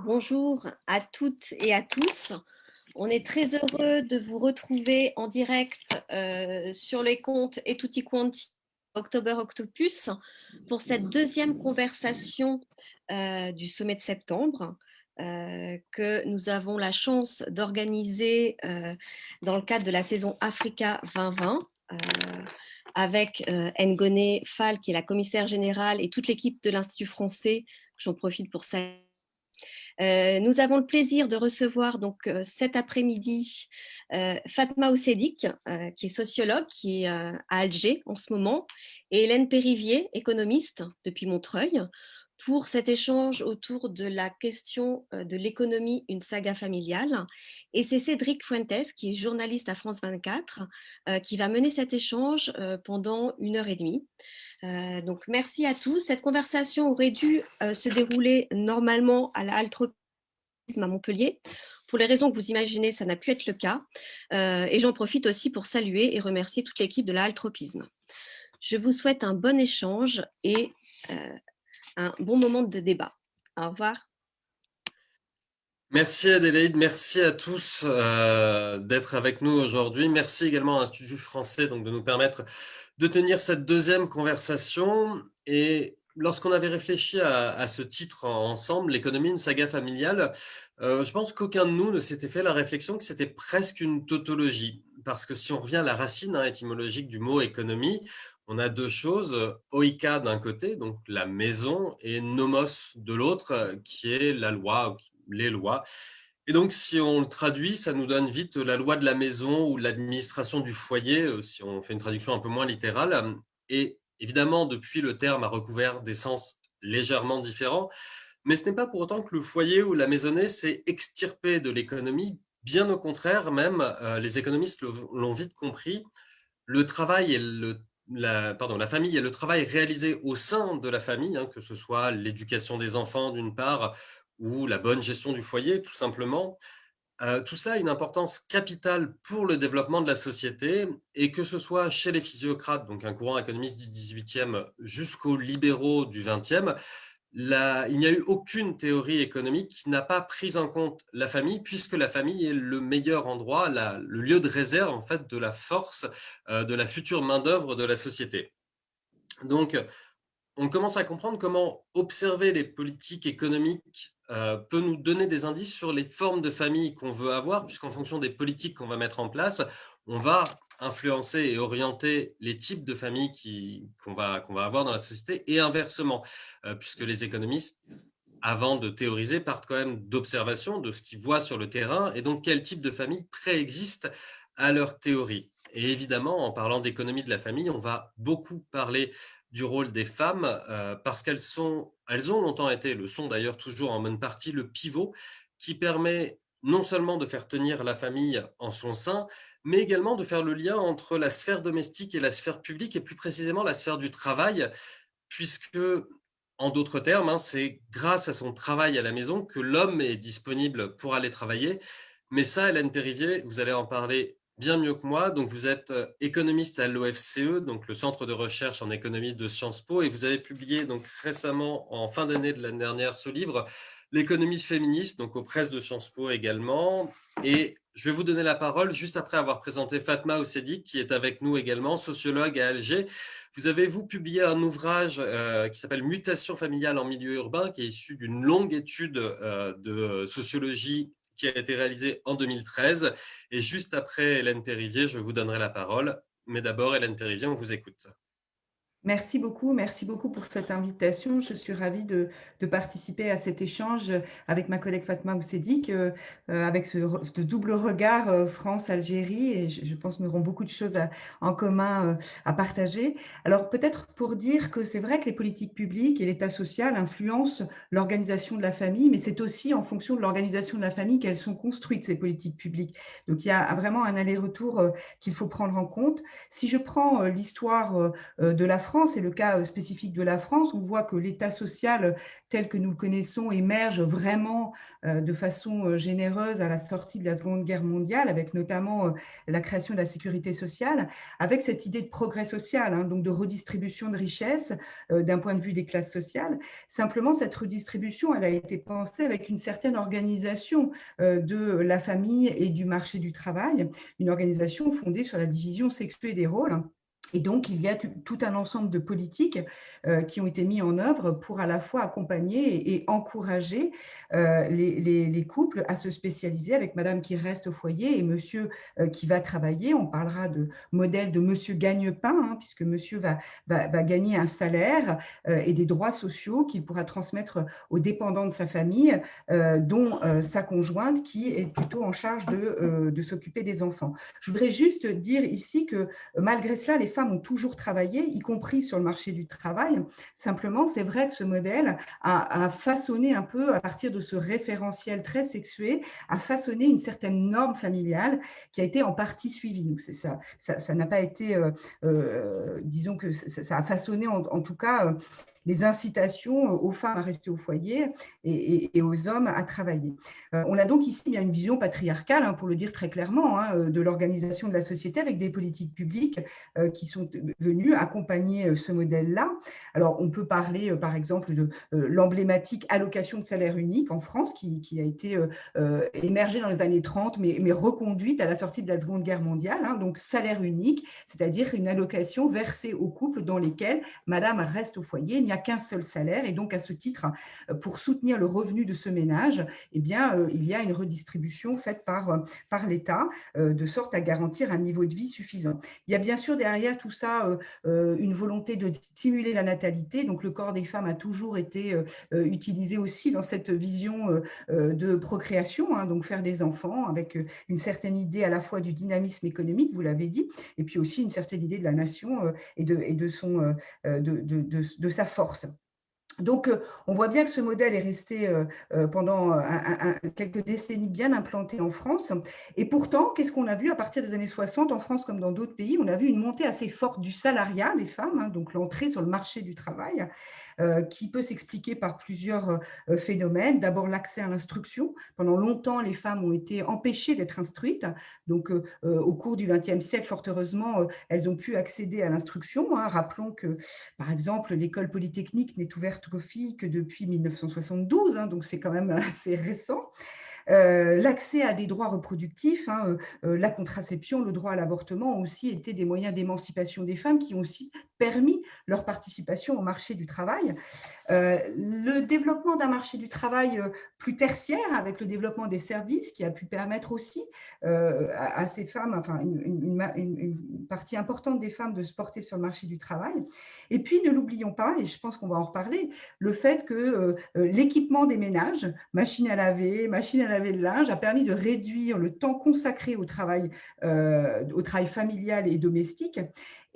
Bonjour à toutes et à tous. On est très heureux de vous retrouver en direct sur les comptes et Tutti Quanti October Octopus pour cette deuxième conversation du sommet de septembre que nous avons la chance d'organiser dans le cadre de la saison Africa 2020 avec Ngoné Fall, qui est la commissaire générale, et toute l'équipe de l'Institut français. J'en profite pour saluer. Nous avons le plaisir de recevoir donc cet après-midi Fatma Oussedik, qui est sociologue, qui est à Alger en ce moment, et Hélène Périvier, économiste depuis Montreuil, pour cet échange autour de la question de l'économie, une saga familiale. Et c'est Cédric Fuentes, qui est journaliste à France 24, qui va mener cet échange pendant 1h30. Donc, merci à tous. Cette conversation aurait dû se dérouler normalement à la halle Tropisme à Montpellier. Pour les raisons que vous imaginez, ça n'a pu être le cas. Et j'en profite aussi pour saluer et remercier toute l'équipe de la halle Tropisme. Je vous souhaite un bon échange et un bon moment de débat. Au revoir. Merci Adélaïde, merci à tous d'être avec nous aujourd'hui. Merci également à l'Institut français de nous permettre de tenir cette deuxième conversation. Et lorsqu'on avait réfléchi à ce titre ensemble, l'économie, une saga familiale, je pense qu'aucun de nous ne s'était fait la réflexion que c'était presque une tautologie. Parce que si on revient à la racine étymologique du mot économie, on a deux choses, oika d'un côté, donc la maison, et nomos de l'autre, qui est la loi, les lois. Et donc, si on le traduit, ça nous donne vite la loi de la maison ou l'administration du foyer, si on fait une traduction un peu moins littérale. Et évidemment, depuis, le terme a recouvert des sens légèrement différents, mais ce n'est pas pour autant que le foyer ou la maisonnée s'est extirpé de l'économie. Bien au contraire, même, les économistes l'ont vite compris, le travail et la famille et le travail réalisé au sein de la famille, que ce soit l'éducation des enfants d'une part ou la bonne gestion du foyer tout simplement, tout cela a une importance capitale pour le développement de la société, et que ce soit chez les physiocrates, donc un courant économiste du 18e, jusqu'aux libéraux du 20e, il n'y a eu aucune théorie économique qui n'a pas pris en compte la famille, puisque la famille est le meilleur endroit, le lieu de réserve en fait de la force de la future main-d'œuvre de la société. Donc, on commence à comprendre comment observer les politiques économiques peut nous donner des indices sur les formes de famille qu'on veut avoir, puisqu'en fonction des politiques qu'on va mettre en place, on va influencer et orienter les types de familles qu'on va avoir dans la société, et inversement, puisque les économistes, avant de théoriser, partent quand même d'observation de ce qu'ils voient sur le terrain, et donc quel type de famille préexiste à leur théorie. Et évidemment, en parlant d'économie de la famille, on va beaucoup parler du rôle des femmes, parce elles ont longtemps été, le sont d'ailleurs toujours en bonne partie, le pivot qui permet non seulement de faire tenir la famille en son sein, mais également de faire le lien entre la sphère domestique et la sphère publique, et plus précisément la sphère du travail, puisque, en d'autres termes, c'est grâce à son travail à la maison que l'homme est disponible pour aller travailler. Mais ça, Hélène Périvier, vous allez en parler bien mieux que moi. Donc, vous êtes économiste à l'OFCE, donc le Centre de recherche en économie de Sciences Po, et vous avez publié donc récemment, en fin d'année de l'année dernière, ce livre, L'économie féministe, donc aux presses de Sciences Po également. Et je vais vous donner la parole juste après avoir présenté Fatma Oussedik, qui est avec nous également, sociologue à Alger. Vous avez, vous, publié un ouvrage qui s'appelle Mutation familiale en milieu urbain, qui est issu d'une longue étude de sociologie qui a été réalisée en 2013. Et juste après Hélène Périvier, je vous donnerai la parole. Mais d'abord, Hélène Périvier, on vous écoute. Merci beaucoup pour cette invitation. Je suis ravie de participer à cet échange avec ma collègue Fatma Oussedik, avec ce double regard France-Algérie, et je pense que nous aurons beaucoup de choses en commun à partager. Alors peut-être pour dire que c'est vrai que les politiques publiques et l'État social influencent l'organisation de la famille, mais c'est aussi en fonction de l'organisation de la famille qu'elles sont construites, ces politiques publiques. Donc il y a vraiment un aller-retour qu'il faut prendre en compte. Si je prends l'histoire de la France, France et le cas spécifique de la France, on voit que l'État social tel que nous le connaissons émerge vraiment de façon généreuse à la sortie de la Seconde Guerre mondiale, avec notamment la création de la sécurité sociale, avec cette idée de progrès social, hein, donc de redistribution de richesses d'un point de vue des classes sociales. Simplement, cette redistribution, elle a été pensée avec une certaine organisation de la famille et du marché du travail, une organisation fondée sur la division sexuée des rôles. Et donc, il y a tout un ensemble de politiques qui ont été mis en œuvre pour à la fois accompagner et encourager les couples à se spécialiser, avec madame qui reste au foyer et monsieur qui va travailler. On parlera de modèle de monsieur gagne-pain, hein, puisque monsieur va gagner un salaire et des droits sociaux qu'il pourra transmettre aux dépendants de sa famille, dont sa conjointe qui est plutôt en charge de s'occuper des enfants. Je voudrais juste dire ici que malgré cela, les femmes ont toujours travaillé, y compris sur le marché du travail. Simplement, c'est vrai que ce modèle a façonné un peu, à partir de ce référentiel très sexué, a façonné une certaine norme familiale qui a été en partie suivie. Donc, ça n'a pas été, disons que ça a façonné en tout cas les incitations aux femmes à rester au foyer et aux hommes à travailler. On a donc ici bien une vision patriarcale, hein, pour le dire très clairement, hein, de l'organisation de la société, avec des politiques publiques qui sont venues accompagner ce modèle-là. Alors, on peut parler, par exemple, de l'emblématique allocation de salaire unique en France, qui a été émergée dans les années 30, mais reconduite à la sortie de la Seconde Guerre mondiale. Hein, donc, salaire unique, c'est-à-dire une allocation versée aux couples dans lesquels madame reste au foyer. Il n'y a qu'un seul salaire, et donc à ce titre, pour soutenir le revenu de ce ménage, eh bien, il y a une redistribution faite par l'État, de sorte à garantir un niveau de vie suffisant. Il y a bien sûr derrière tout ça une volonté de stimuler la natalité, donc le corps des femmes a toujours été utilisé aussi dans cette vision de procréation, hein, donc faire des enfants avec une certaine idée à la fois du dynamisme économique, vous l'avez dit, et puis aussi une certaine idée de la nation et de sa force. Donc, on voit bien que ce modèle est resté pendant quelques décennies bien implanté en France. Et pourtant, qu'est-ce qu'on a vu à partir des années 60 en France comme dans d'autres pays? On a vu une montée assez forte du salariat des femmes, hein, donc l'entrée sur le marché du travail, qui peut s'expliquer par plusieurs phénomènes. D'abord, l'accès à l'instruction. Pendant longtemps, les femmes ont été empêchées d'être instruites. Donc, au cours du XXe siècle, fort heureusement, elles ont pu accéder à l'instruction. Hein. Rappelons que, par exemple, l'école polytechnique n'est ouverte aux filles que depuis 1972, hein, donc c'est quand même assez récent. L'accès à des droits reproductifs, hein, la contraception, le droit à l'avortement ont aussi été des moyens d'émancipation des femmes qui ont aussi permis leur participation au marché du travail. Le développement d'un marché du travail plus tertiaire, avec le développement des services, qui a pu permettre aussi à ces femmes, enfin une partie importante des femmes de se porter sur le marché du travail. Et puis, ne l'oublions pas, et je pense qu'on va en reparler, le fait que l'équipement des ménages, machine à laver le linge, a permis de réduire le temps consacré au travail familial et domestique.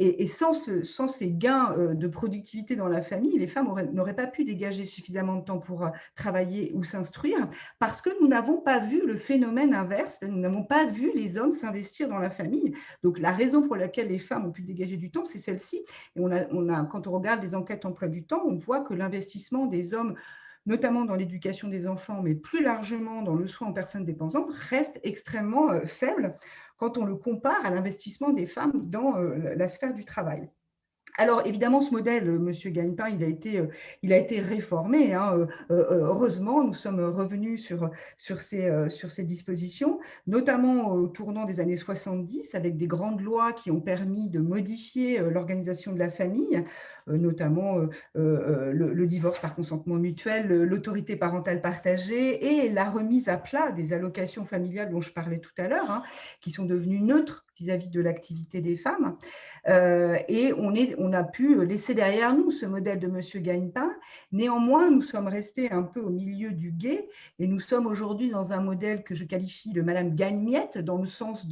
Et sans ces gains de productivité dans la famille, les femmes n'auraient pas pu dégager suffisamment de temps pour travailler ou s'instruire, parce que nous n'avons pas vu le phénomène inverse, nous n'avons pas vu les hommes s'investir dans la famille. Donc, la raison pour laquelle les femmes ont pu dégager du temps, c'est celle-ci. Et quand on regarde les enquêtes emploi du temps, on voit que l'investissement des hommes, notamment dans l'éducation des enfants, mais plus largement dans le soin aux personnes dépendantes, reste extrêmement faible quand on le compare à l'investissement des femmes dans la sphère du travail. Alors, évidemment, ce modèle, Monsieur Gagne-Pain, il a été réformé. Hein. Heureusement, nous sommes revenus sur ces dispositions, notamment au tournant des années 70, avec des grandes lois qui ont permis de modifier l'organisation de la famille, notamment le divorce par consentement mutuel, l'autorité parentale partagée et la remise à plat des allocations familiales dont je parlais tout à l'heure, hein, qui sont devenues neutres vis-à-vis de l'activité des femmes. Et on a pu laisser derrière nous ce modèle de Monsieur Gagne-Pain. Néanmoins, nous sommes restés un peu au milieu du gué et nous sommes aujourd'hui dans un modèle que je qualifie de Madame Gagne-Miette, dans le sens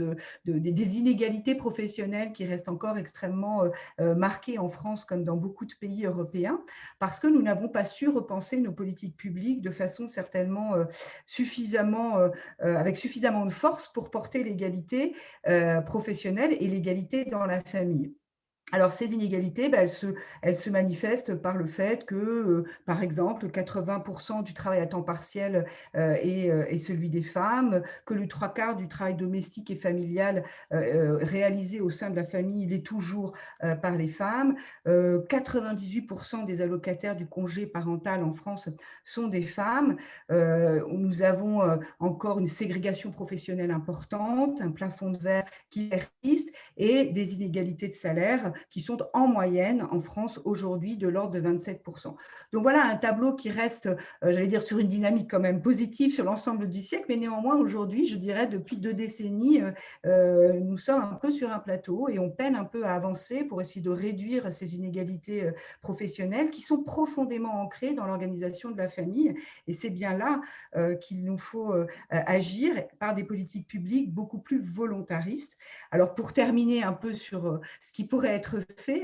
des inégalités professionnelles qui restent encore extrêmement marquées en France comme dans beaucoup de pays européens, parce que nous n'avons pas su repenser nos politiques publiques de façon certainement avec suffisamment de force pour porter l'égalité professionnelle et l'égalité dans la famille. Alors, ces inégalités, elles se manifestent par le fait que, par exemple, 80% du travail à temps partiel est celui des femmes, que le trois quarts du travail domestique et familial réalisé au sein de la famille, il est toujours par les femmes. 98% des allocataires du congé parental en France sont des femmes. Nous avons encore une ségrégation professionnelle importante, un plafond de verre qui persiste et des inégalités de salaire qui sont en moyenne en France aujourd'hui de l'ordre de 27%. Donc voilà un tableau qui reste, j'allais dire, sur une dynamique quand même positive sur l'ensemble du siècle, mais néanmoins aujourd'hui, je dirais, depuis 2 décennies, nous sommes un peu sur un plateau et on peine un peu à avancer pour essayer de réduire ces inégalités professionnelles qui sont profondément ancrées dans l'organisation de la famille. Et c'est bien là qu'il nous faut agir par des politiques publiques beaucoup plus volontaristes. Alors, pour terminer un peu sur ce qui pourrait être fait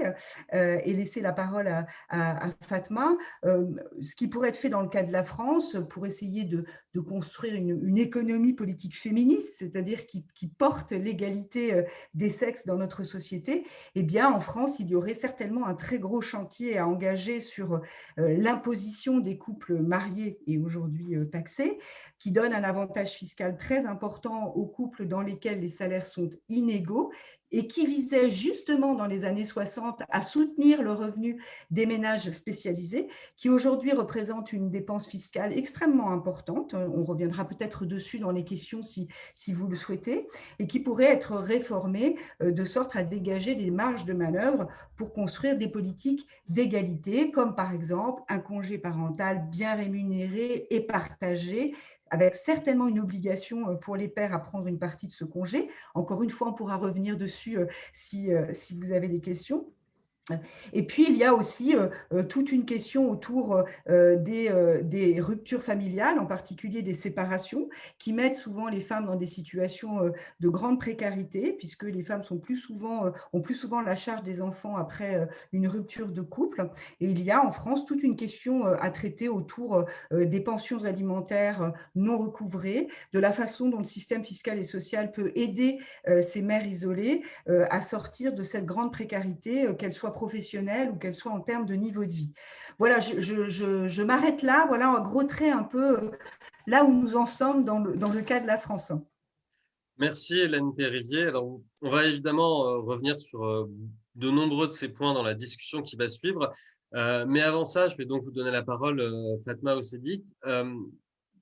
et laisser la parole à Fatma, ce qui pourrait être fait dans le cas de la France pour essayer de construire une économie politique féministe, c'est-à-dire qui porte l'égalité des sexes dans notre société, eh bien, en France, il y aurait certainement un très gros chantier à engager sur l'imposition des couples mariés et aujourd'hui taxés, qui donne un avantage fiscal très important aux couples dans lesquels les salaires sont inégaux et qui visait justement dans les années 60 à soutenir le revenu des ménages spécialisés, qui aujourd'hui représentent une dépense fiscale extrêmement importante. On reviendra peut-être dessus dans les questions si vous le souhaitez, et qui pourrait être réformée de sorte à dégager des marges de manœuvre pour construire des politiques d'égalité, comme par exemple un congé parental bien rémunéré et partagé, avec certainement une obligation pour les pères à prendre une partie de ce congé. Encore une fois, on pourra revenir dessus si vous avez des questions. Et puis, il y a aussi toute une question autour des ruptures familiales, en particulier des séparations, qui mettent souvent les femmes dans des situations de grande précarité, puisque les femmes ont plus souvent la charge des enfants après une rupture de couple. Et il y a en France toute une question à traiter autour des pensions alimentaires non recouvrées, de la façon dont le système fiscal et social peut aider ces mères isolées à sortir de cette grande précarité, qu'elle soit professionnelle ou qu'elle soit en termes de niveau de vie. Voilà, je m'arrête là, voilà un gros trait un peu là où nous en sommes dans le cas de la France. Merci Hélène Périvier. Alors, on va évidemment revenir sur de nombreux de ces points dans la discussion qui va suivre. Mais avant ça, je vais donc vous donner la parole, Fatma Ossedic,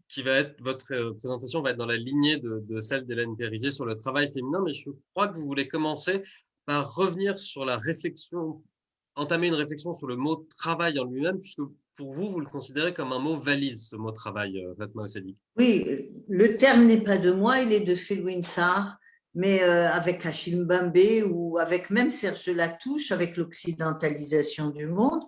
qui va être, votre présentation va être dans la lignée de celle d'Hélène Périvier sur le travail féminin. Mais je crois que vous voulez commencer par revenir sur la réflexion, entamer une réflexion sur le mot travail en lui-même, puisque pour vous, vous le considérez comme un mot valise, ce mot travail, Fatma Ossedic. Oui, le terme n'est pas de moi, il est de Felwine Sarr, mais avec Achille Mbembe ou avec même Serge Latouche, avec l'occidentalisation du monde,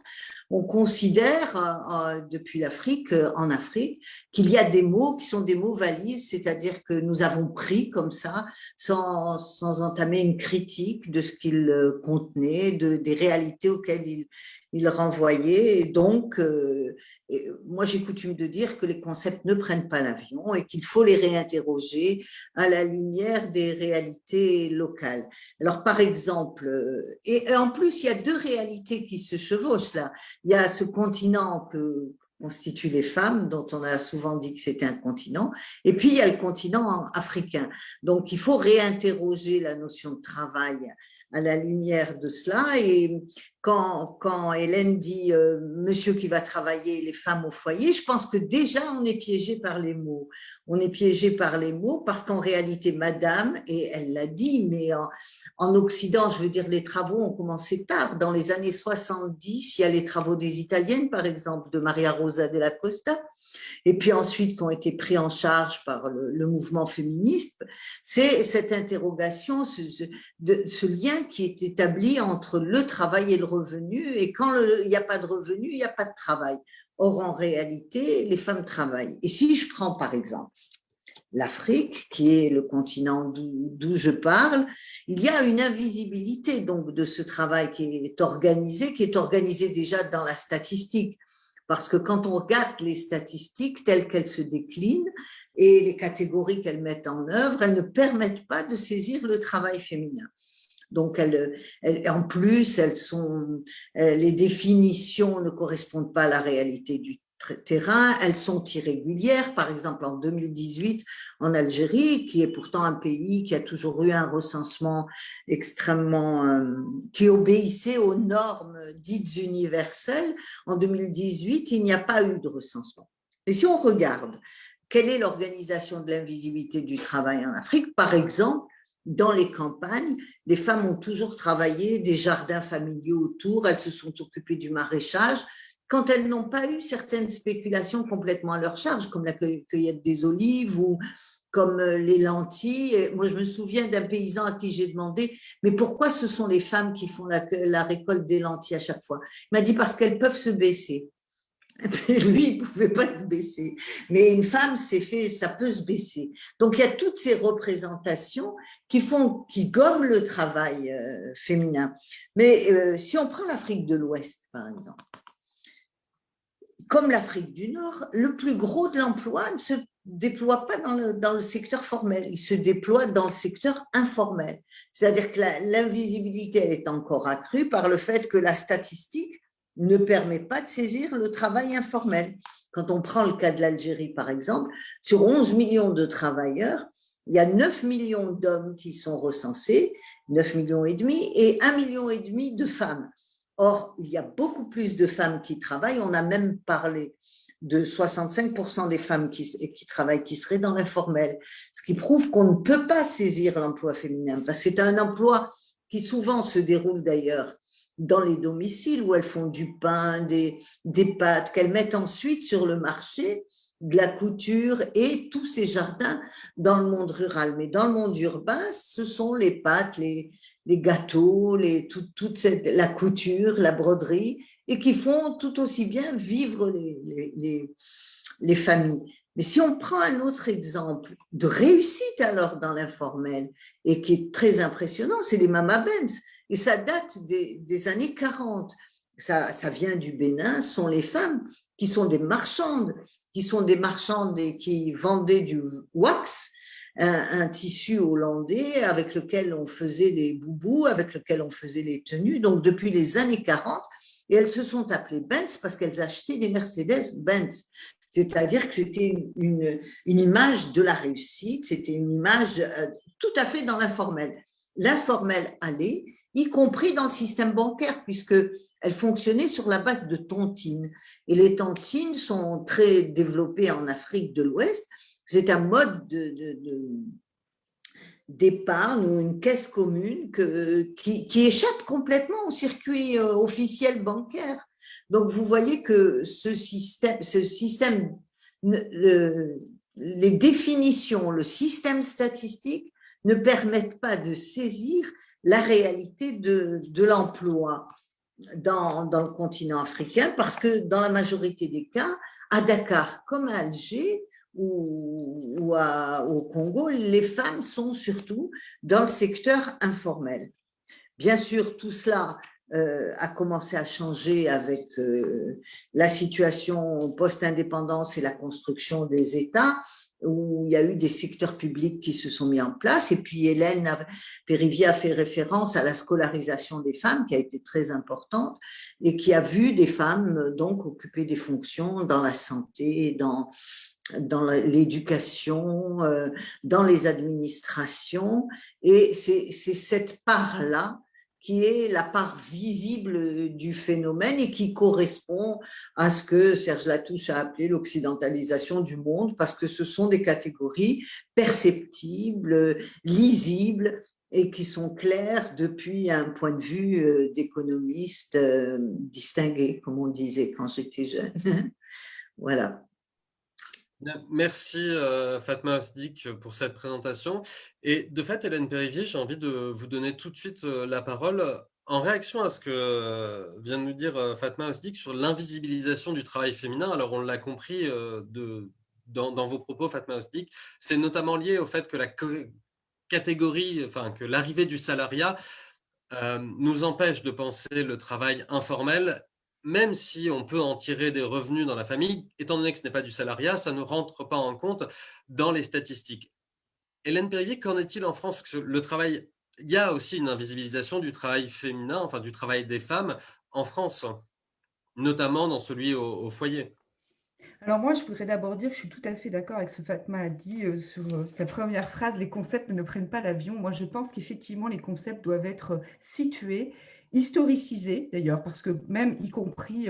on considère depuis l'Afrique, en Afrique, qu'il y a des mots qui sont des mots valises, c'est-à-dire que nous avons pris comme ça, sans entamer une critique de ce qu'ils contenaient, des réalités auxquelles ils renvoyaient. Et donc, moi j'ai coutume de dire que les concepts ne prennent pas l'avion et qu'il faut les réinterroger à la lumière des réalités locales. Alors par exemple, et en plus il y a deux réalités qui se chevauchent là. Il y a ce continent que constituent les femmes, dont on a souvent dit que c'était un continent, et puis il y a le continent africain. Donc il faut réinterroger la notion de travail à la lumière de cela. Et quand Hélène dit monsieur qui va travailler, les femmes au foyer, je pense que déjà on est piégé par les mots. On est piégé par les mots parce qu'en réalité, madame, et elle l'a dit, mais en Occident, je veux dire, les travaux ont commencé tard. Dans les années 70, il y a les travaux des Italiennes, par exemple, de Maria Rosa della Costa, et puis ensuite qui ont été pris en charge par le mouvement féministe. C'est cette interrogation, ce lien qui est établi entre le travail et le revenu, et quand il n'y a pas de revenu, il n'y a pas de travail. Or, en réalité, les femmes travaillent. Et si je prends par exemple l'Afrique, qui est le continent d'où je parle, il y a une invisibilité donc de ce travail qui est organisé déjà dans la statistique. Parce que quand on regarde les statistiques telles qu'elles se déclinent et les catégories qu'elles mettent en œuvre, elles ne permettent pas de saisir le travail féminin. Donc, en plus, les définitions ne correspondent pas à la réalité du terrain, elles sont irrégulières. Par exemple, en 2018, en Algérie, qui est pourtant un pays qui a toujours eu un recensement extrêmement, qui obéissait aux normes dites universelles, en 2018, il n'y a pas eu de recensement. Mais si on regarde quelle est l'organisation de l'invisibilité du travail en Afrique, par exemple, dans les campagnes, les femmes ont toujours travaillé des jardins familiaux autour, elles se sont occupées du maraîchage, quand elles n'ont pas eu certaines spéculations complètement à leur charge, comme la cueillette des olives ou comme les lentilles. Moi, je me souviens d'un paysan à qui j'ai demandé, mais pourquoi ce sont les femmes qui font la récolte des lentilles à chaque fois? Il m'a dit parce qu'elles peuvent se baisser. Lui, il ne pouvait pas se baisser. Mais une femme, c'est fait, ça peut se baisser. Donc, il y a toutes ces représentations qui gomment le travail féminin. Mais si on prend l'Afrique de l'Ouest, par exemple, comme l'Afrique du Nord, le plus gros de l'emploi ne se déploie pas dans le secteur formel, il se déploie dans le secteur informel. C'est-à-dire que l'invisibilité, elle est encore accrue par le fait que la statistique ne permet pas de saisir le travail informel. Quand on prend le cas de l'Algérie, par exemple, sur 11 millions de travailleurs, il y a 9 millions d'hommes qui sont recensés, 9 millions et demi, et 1,5 million de femmes. Or, il y a beaucoup plus de femmes qui travaillent. On a même parlé de 65% des femmes qui travaillent qui seraient dans l'informel, ce qui prouve qu'on ne peut pas saisir l'emploi féminin, parce que c'est un emploi qui souvent se déroule d'ailleurs dans les domiciles où elles font du pain, des pâtes, qu'elles mettent ensuite sur le marché, de la couture et tous ces jardins dans le monde rural. Mais dans le monde urbain, ce sont les pâtes, les gâteaux, la couture, la broderie, et qui font tout aussi bien vivre les familles. Mais si on prend un autre exemple de réussite alors dans l'informel, et qui est très impressionnant, c'est les Mama Benz. Et ça date des années 40. Ça vient du Bénin, ce sont les femmes qui sont des marchandes, et qui vendaient du wax, un tissu hollandais avec lequel on faisait les boubous, avec lequel on faisait les tenues, donc depuis les années 40. Et elles se sont appelées Benz parce qu'elles achetaient des Mercedes-Benz. C'est-à-dire que c'était une image de la réussite, c'était une image tout à fait dans l'informel. L'informel allait, y compris dans le système bancaire, puisqu'elle fonctionnait sur la base de tontines. Et les tontines sont très développées en Afrique de l'Ouest. C'est un mode d'épargne ou une caisse commune qui échappe complètement au circuit officiel bancaire. Donc, vous voyez que ce système, les définitions, le système statistique ne permettent pas de saisir la réalité de l'emploi dans le continent africain, parce que dans la majorité des cas, à Dakar comme à Alger ou au Congo, les femmes sont surtout dans le secteur informel. Bien sûr, tout cela a commencé à changer avec la situation post-indépendance et la construction des États, où il y a eu des secteurs publics qui se sont mis en place. Et puis Hélène Périvier a fait référence à la scolarisation des femmes, qui a été très importante, et qui a vu des femmes donc occuper des fonctions dans la santé, dans l'éducation, dans les administrations. Et c'est cette part-là qui est la part visible du phénomène et qui correspond à ce que Serge Latouche a appelé l'occidentalisation du monde, parce que ce sont des catégories perceptibles, lisibles, et qui sont claires depuis un point de vue d'économiste distingué, comme on disait quand j'étais jeune. Voilà. Merci Fatma Osdik pour cette présentation. Et de fait, Hélène Périvier, j'ai envie de vous donner tout de suite la parole en réaction à ce que vient de nous dire Fatma Osdik sur l'invisibilisation du travail féminin. Alors, on l'a compris dans vos propos, Fatma Osdik, c'est notamment lié au fait que que l'arrivée du salariat nous empêche de penser le travail informel, même si on peut en tirer des revenus dans la famille, étant donné que ce n'est pas du salariat, ça ne rentre pas en compte dans les statistiques. Hélène Périvier, qu'en est-il en France? Parce que le travail il y a aussi une invisibilisation du travail féminin, enfin du travail des femmes en France, notamment dans celui au foyer. Alors moi, je voudrais d'abord dire que je suis tout à fait d'accord avec ce que Fatma a dit sur sa première phrase, les concepts ne prennent pas l'avion. Moi, je pense qu'effectivement, les concepts doivent être situés, historicisés d'ailleurs, parce que même y compris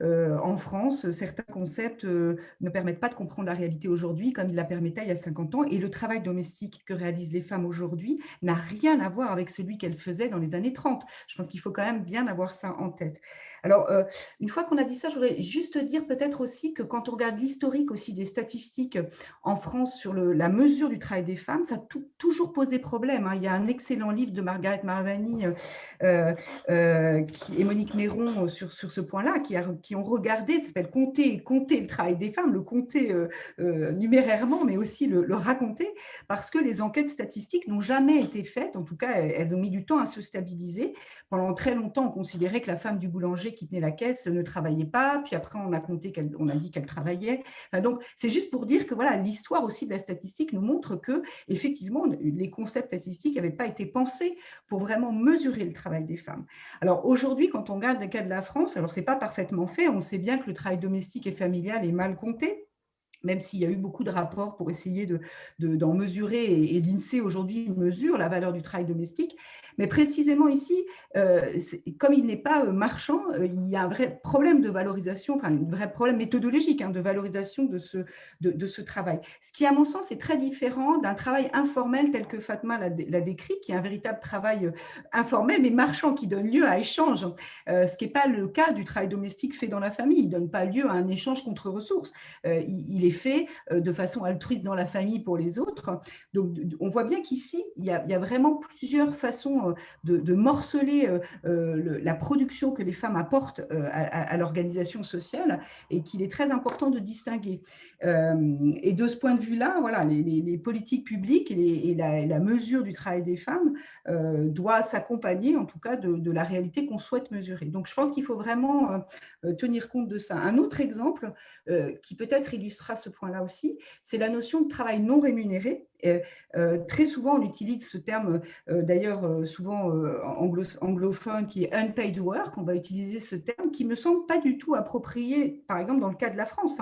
en France, certains concepts ne permettent pas de comprendre la réalité aujourd'hui comme ils la permettaient il y a 50 ans. Et le travail domestique que réalisent les femmes aujourd'hui n'a rien à voir avec celui qu'elles faisaient dans les années 30. Je pense qu'il faut quand même bien avoir ça en tête. Alors, une fois qu'on a dit ça, je voudrais juste dire peut-être aussi que quand on regarde l'historique aussi des statistiques en France sur la mesure du travail des femmes, ça a toujours posé problème, hein. Il y a un excellent livre de Margaret Marvani et Monique Méron sur ce point-là, qui ont regardé, ça s'appelle compter le travail des femmes, le compter numérairement, mais aussi le raconter, parce que les enquêtes statistiques n'ont jamais été faites, en tout cas, elles ont mis du temps à se stabiliser. Pendant très longtemps, on considérait que la femme du boulanger qui tenait la caisse ne travaillait pas, puis après on a dit qu'elle travaillait. Enfin, donc c'est juste pour dire que voilà, l'histoire aussi de la statistique nous montre que effectivement les concepts statistiques n'avaient pas été pensés pour vraiment mesurer le travail des femmes. Alors aujourd'hui, quand on regarde le cas de la France, alors c'est pas parfaitement fait, on sait bien que le travail domestique et familial est mal compté, même s'il y a eu beaucoup de rapports pour essayer d'en mesurer, et l'INSEE aujourd'hui mesure la valeur du travail domestique. Mais précisément ici, comme il n'est pas marchand, il y a un vrai problème de valorisation, enfin un vrai problème méthodologique de valorisation de ce travail. Ce qui, à mon sens, est très différent d'un travail informel tel que Fatma l'a décrit, qui est un véritable travail informel, mais marchand, qui donne lieu à échange. Ce qui n'est pas le cas du travail domestique fait dans la famille. Il ne donne pas lieu à un échange contre ressources. Il est fait de façon altruiste dans la famille pour les autres. Donc, on voit bien qu'ici, il y a vraiment plusieurs façons de morceler la production que les femmes apportent à l'organisation sociale, et qu'il est très important de distinguer. Et de ce point de vue-là, voilà, les politiques publiques et la mesure du travail des femmes doit s'accompagner, en tout cas, de la réalité qu'on souhaite mesurer. Donc, je pense qu'il faut vraiment tenir compte de ça. Un autre exemple qui peut-être illustrera ce point-là aussi, c'est la notion de travail non rémunéré. Très souvent, on utilise ce terme, d'ailleurs souvent anglophone, qui est unpaid work. On va utiliser ce terme qui me semble pas du tout approprié, par exemple dans le cas de la France.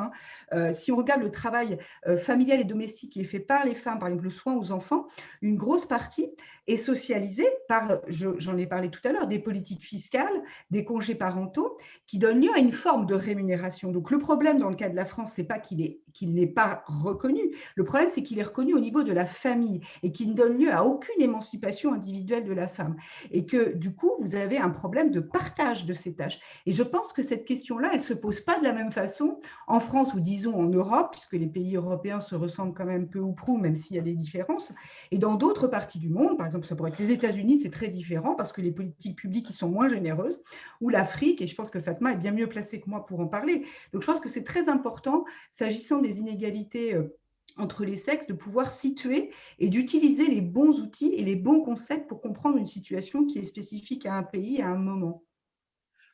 Si on regarde le travail familial et domestique qui est fait par les femmes, par exemple le soin aux enfants, une grosse partie est socialisée par, j'en ai parlé tout à l'heure, des politiques fiscales, des congés parentaux, qui donnent lieu à une forme de rémunération. Donc le problème dans le cas de la France, c'est pas qu'il n'est pas reconnu. Le problème, c'est qu'il est reconnu au niveau de la famille et qu'il ne donne lieu à aucune émancipation individuelle de la femme. Et que du coup, vous avez un problème de partage de ces tâches. Et je pense que cette question-là, elle ne se pose pas de la même façon en France ou disons en Europe, puisque les pays européens se ressemblent quand même peu ou prou, même s'il y a des différences. Et dans d'autres parties du monde, par exemple, ça pourrait être les États-Unis, c'est très différent parce que les politiques publiques y sont moins généreuses, ou l'Afrique, et je pense que Fatma est bien mieux placée que moi pour en parler. Donc je pense que c'est très important, s'agissant des inégalités entre les sexes, de pouvoir situer et d'utiliser les bons outils et les bons concepts pour comprendre une situation qui est spécifique à un pays, à un moment.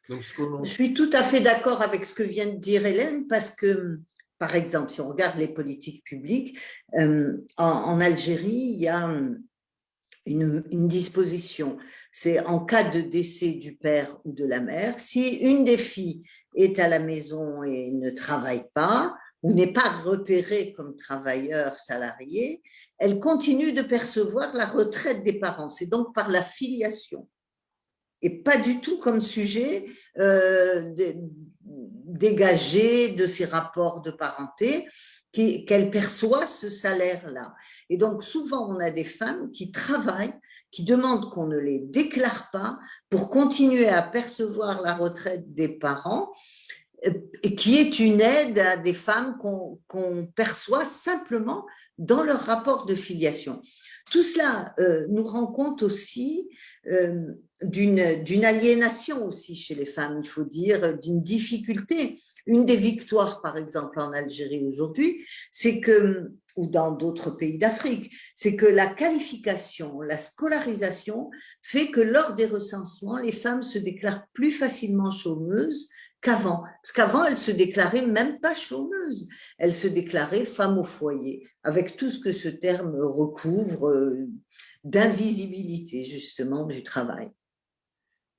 Donc, je suis tout à fait d'accord avec ce que vient de dire Hélène, parce que, par exemple, si on regarde les politiques publiques, en Algérie, il y a une disposition. C'est en cas de décès du père ou de la mère, si une des filles est à la maison et ne travaille pas, ou n'est pas repérée comme travailleur salarié, elle continue de percevoir la retraite des parents. C'est donc par la filiation. Et pas du tout comme sujet dégagé de ces rapports de parenté, qu'elle perçoit ce salaire-là. Et donc, souvent, on a des femmes qui travaillent, qui demandent qu'on ne les déclare pas pour continuer à percevoir la retraite des parents, et qui est une aide à des femmes qu'on perçoit simplement dans leur rapport de filiation. Tout cela nous rend compte aussi d'une aliénation aussi chez les femmes, il faut dire, d'une difficulté. Une des victoires, par exemple, en Algérie aujourd'hui, c'est que, ou dans d'autres pays d'Afrique, c'est que la qualification, la scolarisation fait que lors des recensements, les femmes se déclarent plus facilement chômeuses qu'avant. Parce qu'avant, elle se déclarait même pas chômeuse, elle se déclarait femme au foyer, avec tout ce que ce terme recouvre d'invisibilité justement du travail.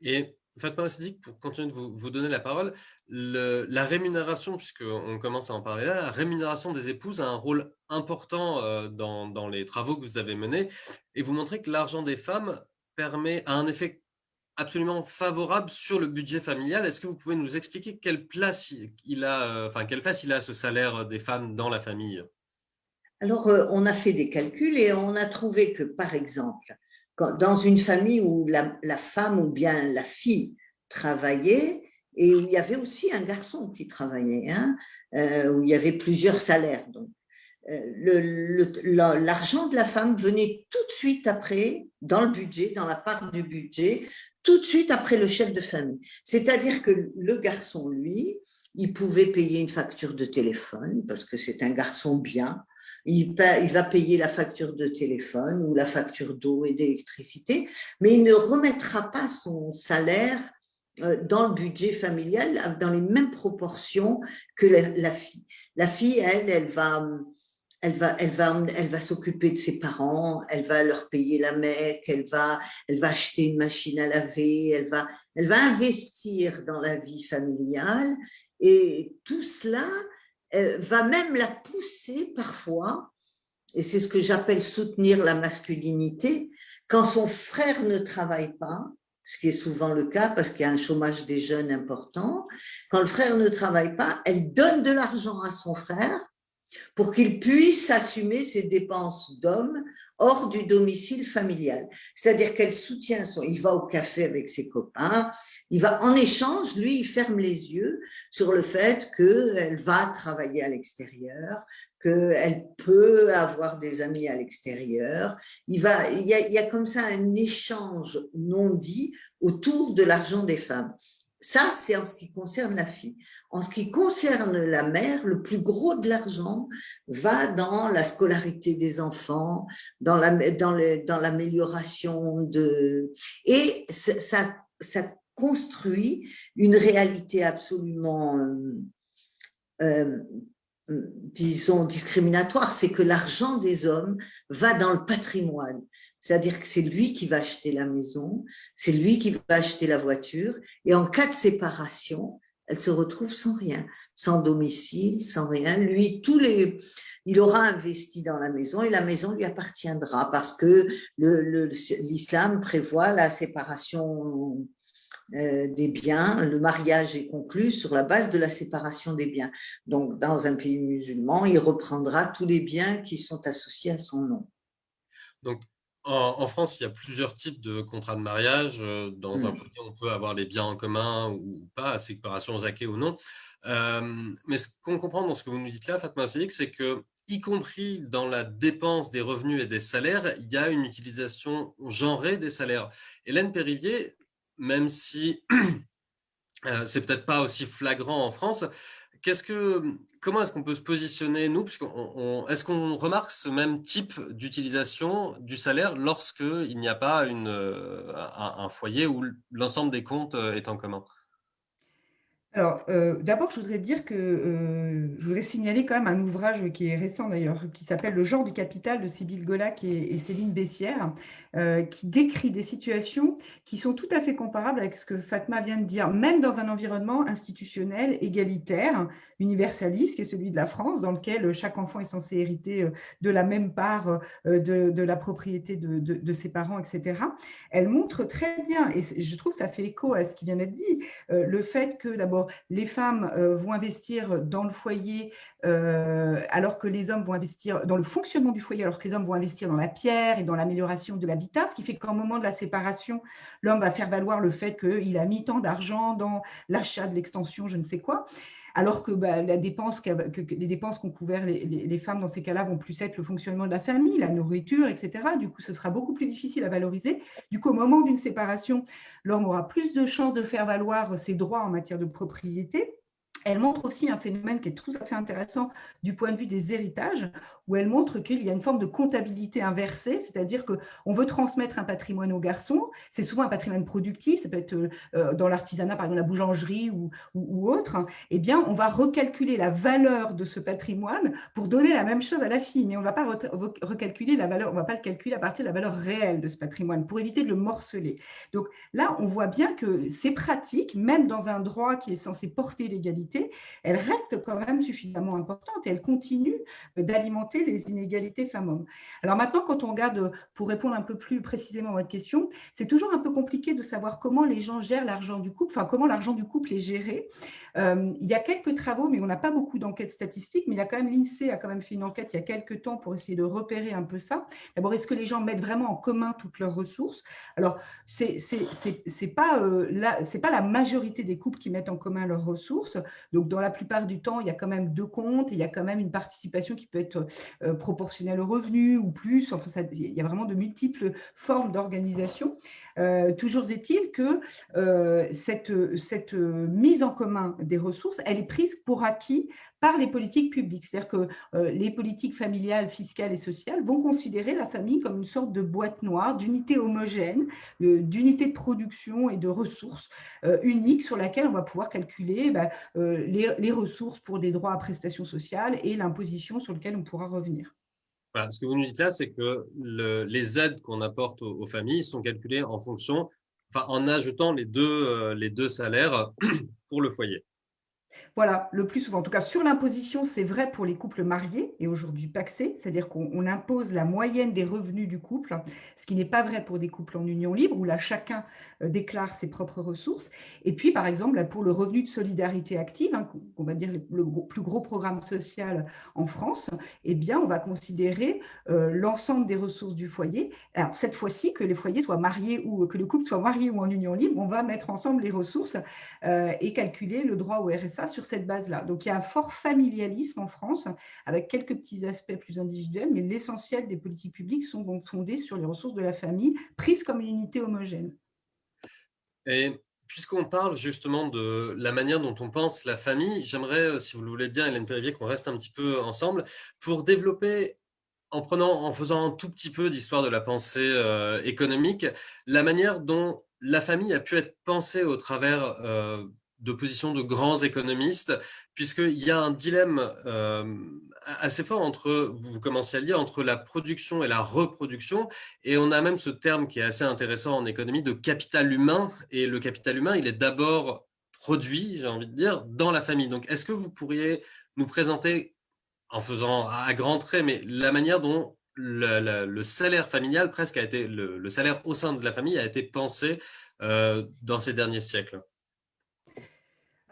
Et Fatma Siddiq, pour continuer de vous donner la parole, la rémunération, puisqu'on commence à en parler là, la rémunération des épouses a un rôle important dans les travaux que vous avez menés, et vous montrez que l'argent des femmes a un effet absolument favorable sur le budget familial. Est-ce que vous pouvez nous expliquer quelle place il a, quelle place il a ce salaire des femmes dans la famille? Alors, on a fait des calculs et on a trouvé que, par exemple, dans une famille où la femme ou bien la fille travaillait et où il y avait aussi un garçon qui travaillait, hein, où il y avait plusieurs salaires. Donc, l'argent de la femme venait tout de suite après, dans le budget, dans la part du budget, tout de suite après le chef de famille. C'est-à-dire que le garçon, lui, il pouvait payer une facture de téléphone parce que c'est un garçon bien. Il va payer la facture de téléphone ou la facture d'eau et d'électricité, mais il ne remettra pas son salaire dans le budget familial dans les mêmes proportions que la fille. La fille, elle va s'occuper de ses parents, elle va leur payer la Mecque, elle va acheter une machine à laver, elle va investir dans la vie familiale et tout cela va même la pousser parfois, et c'est ce que j'appelle soutenir la masculinité, quand son frère ne travaille pas, ce qui est souvent le cas parce qu'il y a un chômage des jeunes important, quand le frère ne travaille pas, elle donne de l'argent à son frère pour qu'il puisse assumer ses dépenses d'homme hors du domicile familial. C'est-à-dire qu'elle soutient il va au café avec ses copains, en échange, lui, il ferme les yeux sur le fait qu'elle va travailler à l'extérieur, qu'elle peut avoir des amis à l'extérieur. Il y a comme ça un échange non dit autour de l'argent des femmes. Ça, c'est en ce qui concerne la fille. En ce qui concerne la mère, le plus gros de l'argent va dans la scolarité des enfants, dans l'amélioration de... Et ça construit une réalité absolument, disons, discriminatoire. C'est que l'argent des hommes va dans le patrimoine. C'est-à-dire que c'est lui qui va acheter la maison, c'est lui qui va acheter la voiture, et en cas de séparation, elle se retrouve sans rien, sans domicile, sans rien. Lui, il aura investi dans la maison et la maison lui appartiendra parce que l'islam prévoit la séparation des biens. Le mariage est conclu sur la base de la séparation des biens. Donc, dans un pays musulman, il reprendra tous les biens qui sont associés à son nom. Donc, en France, il y a plusieurs types de contrats de mariage. Dans un foyer, on peut avoir les biens en commun ou pas, séparation zaké ou non. Mais ce qu'on comprend dans ce que vous nous dites là, Fatma Siddiq, c'est que, y compris dans la dépense des revenus et des salaires, il y a une utilisation genrée des salaires. Hélène Périvier, même si c'est peut-être pas aussi flagrant en France, comment est-ce qu'on peut se positionner, nous, est-ce qu'on remarque ce même type d'utilisation du salaire lorsqu'il n'y a pas un foyer où l'ensemble des comptes est en commun? Alors, d'abord, je voudrais dire que je voudrais signaler quand même un ouvrage qui est récent d'ailleurs, qui s'appelle Le genre du capital de Sybille Golac et Céline Bessières, qui décrit des situations qui sont tout à fait comparables avec ce que Fatma vient de dire, même dans un environnement institutionnel, égalitaire, universaliste, qui est celui de la France, dans lequel chaque enfant est censé hériter de la même part de la propriété de ses parents, etc. Elle montre très bien, et je trouve que ça fait écho à ce qui vient d'être dit, le fait que d'abord, les femmes vont investir dans le foyer alors que les hommes vont investir dans le fonctionnement du foyer, alors que les hommes vont investir dans la pierre et dans l'amélioration de l'habitat, ce qui fait qu'au moment de la séparation, l'homme va faire valoir le fait qu'il a mis tant d'argent dans l'achat de l'extension, je ne sais quoi. Alors que les dépenses qu'ont couvert les femmes dans ces cas-là vont plus être le fonctionnement de la famille, la nourriture, etc. Du coup, ce sera beaucoup plus difficile à valoriser. Du coup, au moment d'une séparation, l'homme aura plus de chances de faire valoir ses droits en matière de propriété. Elle montre aussi un phénomène qui est tout à fait intéressant du point de vue des héritages, où elle montre qu'il y a une forme de comptabilité inversée, c'est-à-dire qu'on veut transmettre un patrimoine aux garçons, c'est souvent un patrimoine productif, ça peut être dans l'artisanat, par exemple la boulangerie ou autre, eh bien on va recalculer la valeur de ce patrimoine pour donner la même chose à la fille, mais on ne va pas recalculer la valeur, on ne va pas le calculer à partir de la valeur réelle de ce patrimoine, pour éviter de le morceler. Donc là, on voit bien que ces pratiques, même dans un droit qui est censé porter l'égalité, elle reste quand même suffisamment importante et elle continue d'alimenter les inégalités femmes-hommes. Alors maintenant, quand on regarde, pour répondre un peu plus précisément à votre question, c'est toujours un peu compliqué de savoir comment les gens gèrent l'argent du couple, enfin comment l'argent du couple est géré. Il y a quelques travaux, mais on n'a pas beaucoup d'enquêtes statistiques, mais il y a quand même l'INSEE a quand même fait une enquête il y a quelques temps pour essayer de repérer un peu ça. D'abord, est-ce que les gens mettent vraiment en commun toutes leurs ressources? Alors, c'est pas la majorité des couples qui mettent en commun leurs ressources. Donc, dans la plupart du temps, il y a quand même 2 comptes, et il y a quand même une participation qui peut être proportionnelle au revenu ou plus. Enfin, il y a vraiment de multiples formes d'organisation. Toujours est-il que cette mise en commun des ressources, elle est prise pour acquis par les politiques publiques. C'est-à-dire que les politiques familiales, fiscales et sociales vont considérer la famille comme une sorte de boîte noire, d'unité homogène, d'unité de production et de ressources uniques sur laquelle on va pouvoir calculer les ressources pour des droits à prestations sociales et l'imposition sur laquelle on pourra revenir. Voilà, ce que vous nous dites là, c'est que les aides qu'on apporte aux familles sont calculées en fonction, enfin, en ajoutant les deux salaires pour le foyer. Voilà, le plus souvent. En tout cas, sur l'imposition, c'est vrai pour les couples mariés et aujourd'hui pacsés, c'est-à-dire qu'on impose la moyenne des revenus du couple, ce qui n'est pas vrai pour des couples en union libre, où là, chacun déclare ses propres ressources. Et puis, par exemple, là, pour le revenu de solidarité active, hein, qu'on va dire le plus gros programme social en France, eh bien, on va considérer l'ensemble des ressources du foyer. Alors, cette fois-ci, que les foyers soient mariés ou que le couple soit marié ou en union libre, on va mettre ensemble les ressources et calculer le droit au RSA sur cette base-là. Donc, il y a un fort familialisme en France, avec quelques petits aspects plus individuels, mais l'essentiel des politiques publiques sont donc fondées sur les ressources de la famille, prises comme une unité homogène. Et puisqu'on parle justement de la manière dont on pense la famille, j'aimerais, si vous le voulez bien, Hélène Périvier, qu'on reste un petit peu ensemble pour développer, en faisant un tout petit peu d'histoire de la pensée économique, la manière dont la famille a pu être pensée au travers de positions de grands économistes, puisqu'il y a un dilemme assez fort entre, vous commencez à le dire, entre la production et la reproduction, et on a même ce terme qui est assez intéressant en économie de capital humain, et le capital humain, il est d'abord produit, j'ai envie de dire, dans la famille. Donc, est-ce que vous pourriez nous présenter, en faisant à grands traits, mais la manière dont le salaire familial presque a été, le salaire au sein de la famille a été pensé dans ces derniers siècles?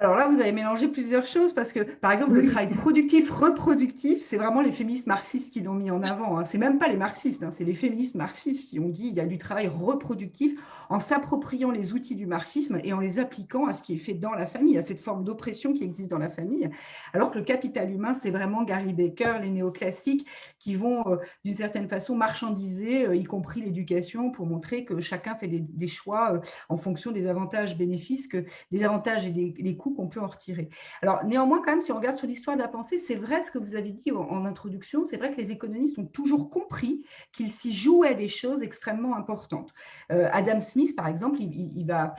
Alors là, vous avez mélangé plusieurs choses parce que, par exemple, le travail productif, reproductif, c'est vraiment les féministes marxistes qui l'ont mis en avant, hein. C'est même pas les marxistes, hein, c'est les féministes marxistes qui ont dit qu'il y a du travail reproductif en s'appropriant les outils du marxisme et en les appliquant à ce qui est fait dans la famille, à cette forme d'oppression qui existe dans la famille. Alors que le capital humain, c'est vraiment Gary Becker, les néoclassiques qui vont, d'une certaine façon, marchandiser, y compris l'éducation, pour montrer que chacun fait des choix en fonction des avantages-bénéfices, des avantages et des coûts qu'on peut en retirer. Alors néanmoins, quand même, si on regarde sur l'histoire de la pensée, c'est vrai ce que vous avez dit en introduction, c'est vrai que les économistes ont toujours compris qu'il s'y jouait des choses extrêmement importantes. Adam Smith, par exemple, il va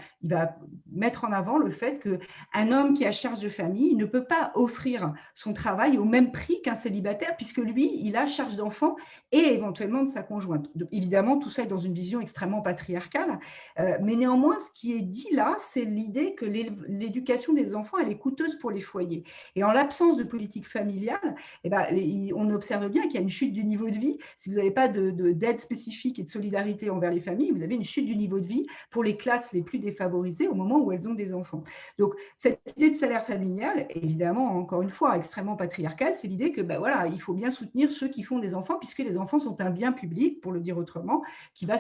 mettre en avant le fait qu'un homme qui a charge de famille ne peut pas offrir son travail au même prix qu'un célibataire, puisque lui, il a charge d'enfants et éventuellement de sa conjointe. Donc, évidemment, tout ça est dans une vision extrêmement patriarcale, mais néanmoins, ce qui est dit là, c'est l'idée que l'éducation des enfants, elle est coûteuse pour les foyers. Et en l'absence de politique familiale, on observe bien qu'il y a une chute du niveau de vie. Si vous n'avez pas d'aide spécifique et de solidarité envers les familles, vous avez une chute du niveau de vie pour les classes les plus défavorisées au moment où elles ont des enfants. Donc, cette idée de salaire familial, évidemment, encore une fois, extrêmement patriarcale, c'est l'idée que voilà, il faut bien soutenir ceux qui font des enfants, puisque les enfants sont un bien public, pour le dire autrement, qui va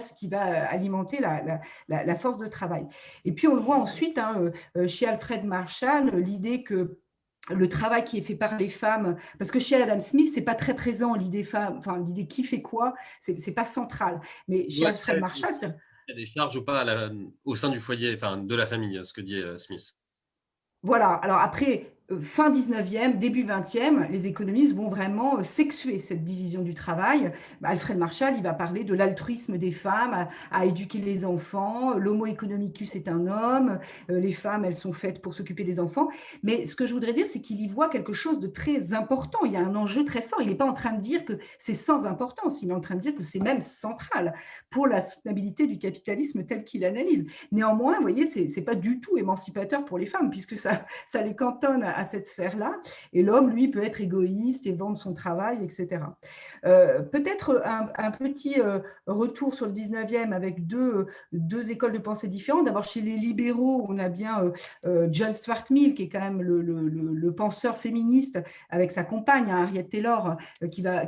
alimenter la force de travail. Et puis, on le voit ensuite chez Alfred Marshall, l'idée que le travail qui est fait par les femmes, parce que chez Adam Smith, c'est pas très présent l'idée femme, enfin l'idée qui fait quoi, c'est pas central. Mais chez Alfred Marshall, il y a des charges ou pas au sein du foyer, enfin de la famille, ce que dit Smith. Voilà. Alors après, fin 19e, début 20e, les économistes vont vraiment sexuer cette division du travail. Alfred Marshall, il va parler de l'altruisme des femmes à éduquer les enfants. L'homo economicus est un homme. Les femmes, elles sont faites pour s'occuper des enfants. Mais ce que je voudrais dire, c'est qu'il y voit quelque chose de très important. Il y a un enjeu très fort. Il n'est pas en train de dire que c'est sans importance. Il est en train de dire que c'est même central pour la soutenabilité du capitalisme tel qu'il analyse. Néanmoins, vous voyez, ce n'est pas du tout émancipateur pour les femmes, puisque ça les cantonne à cette sphère-là. Et l'homme, lui, peut être égoïste et vendre son travail, etc. Peut-être un petit retour sur le 19e avec deux écoles de pensée différentes. D'abord, chez les libéraux, on a bien John Stuart Mill, qui est quand même le penseur féministe, avec sa compagne, Harriet Taylor, qui va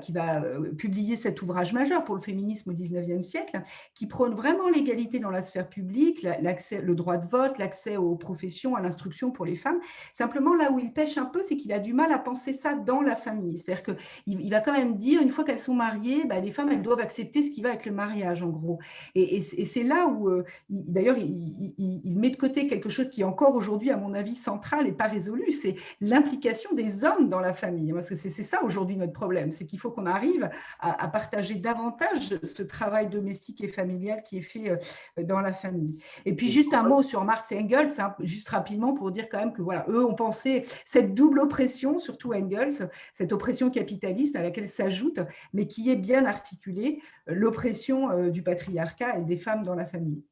publier cet ouvrage majeur pour le féminisme au 19e siècle, qui prône vraiment l'égalité dans la sphère publique, le droit de vote, l'accès aux professions, à l'instruction pour les femmes. Simplement, là où il pêche un peu, c'est qu'il a du mal à penser ça dans la famille. C'est-à-dire qu'il va quand même dire, une fois qu'elles sont mariées, les femmes, elles doivent accepter ce qui va avec le mariage, en gros. Et c'est là où, d'ailleurs, il met de côté quelque chose qui est encore aujourd'hui, à mon avis, central et pas résolu, c'est l'implication des hommes dans la famille. Parce que c'est ça aujourd'hui notre problème, c'est qu'il faut qu'on arrive à partager davantage ce travail domestique et familial qui est fait dans la famille. Et puis, juste un mot sur Marx et Engels, juste rapidement pour dire quand même que, voilà, eux ont pensé cette double oppression, surtout Engels, cette oppression capitaliste à laquelle s'ajoute, mais qui est bien articulée, l'oppression du patriarcat et des femmes dans la famille.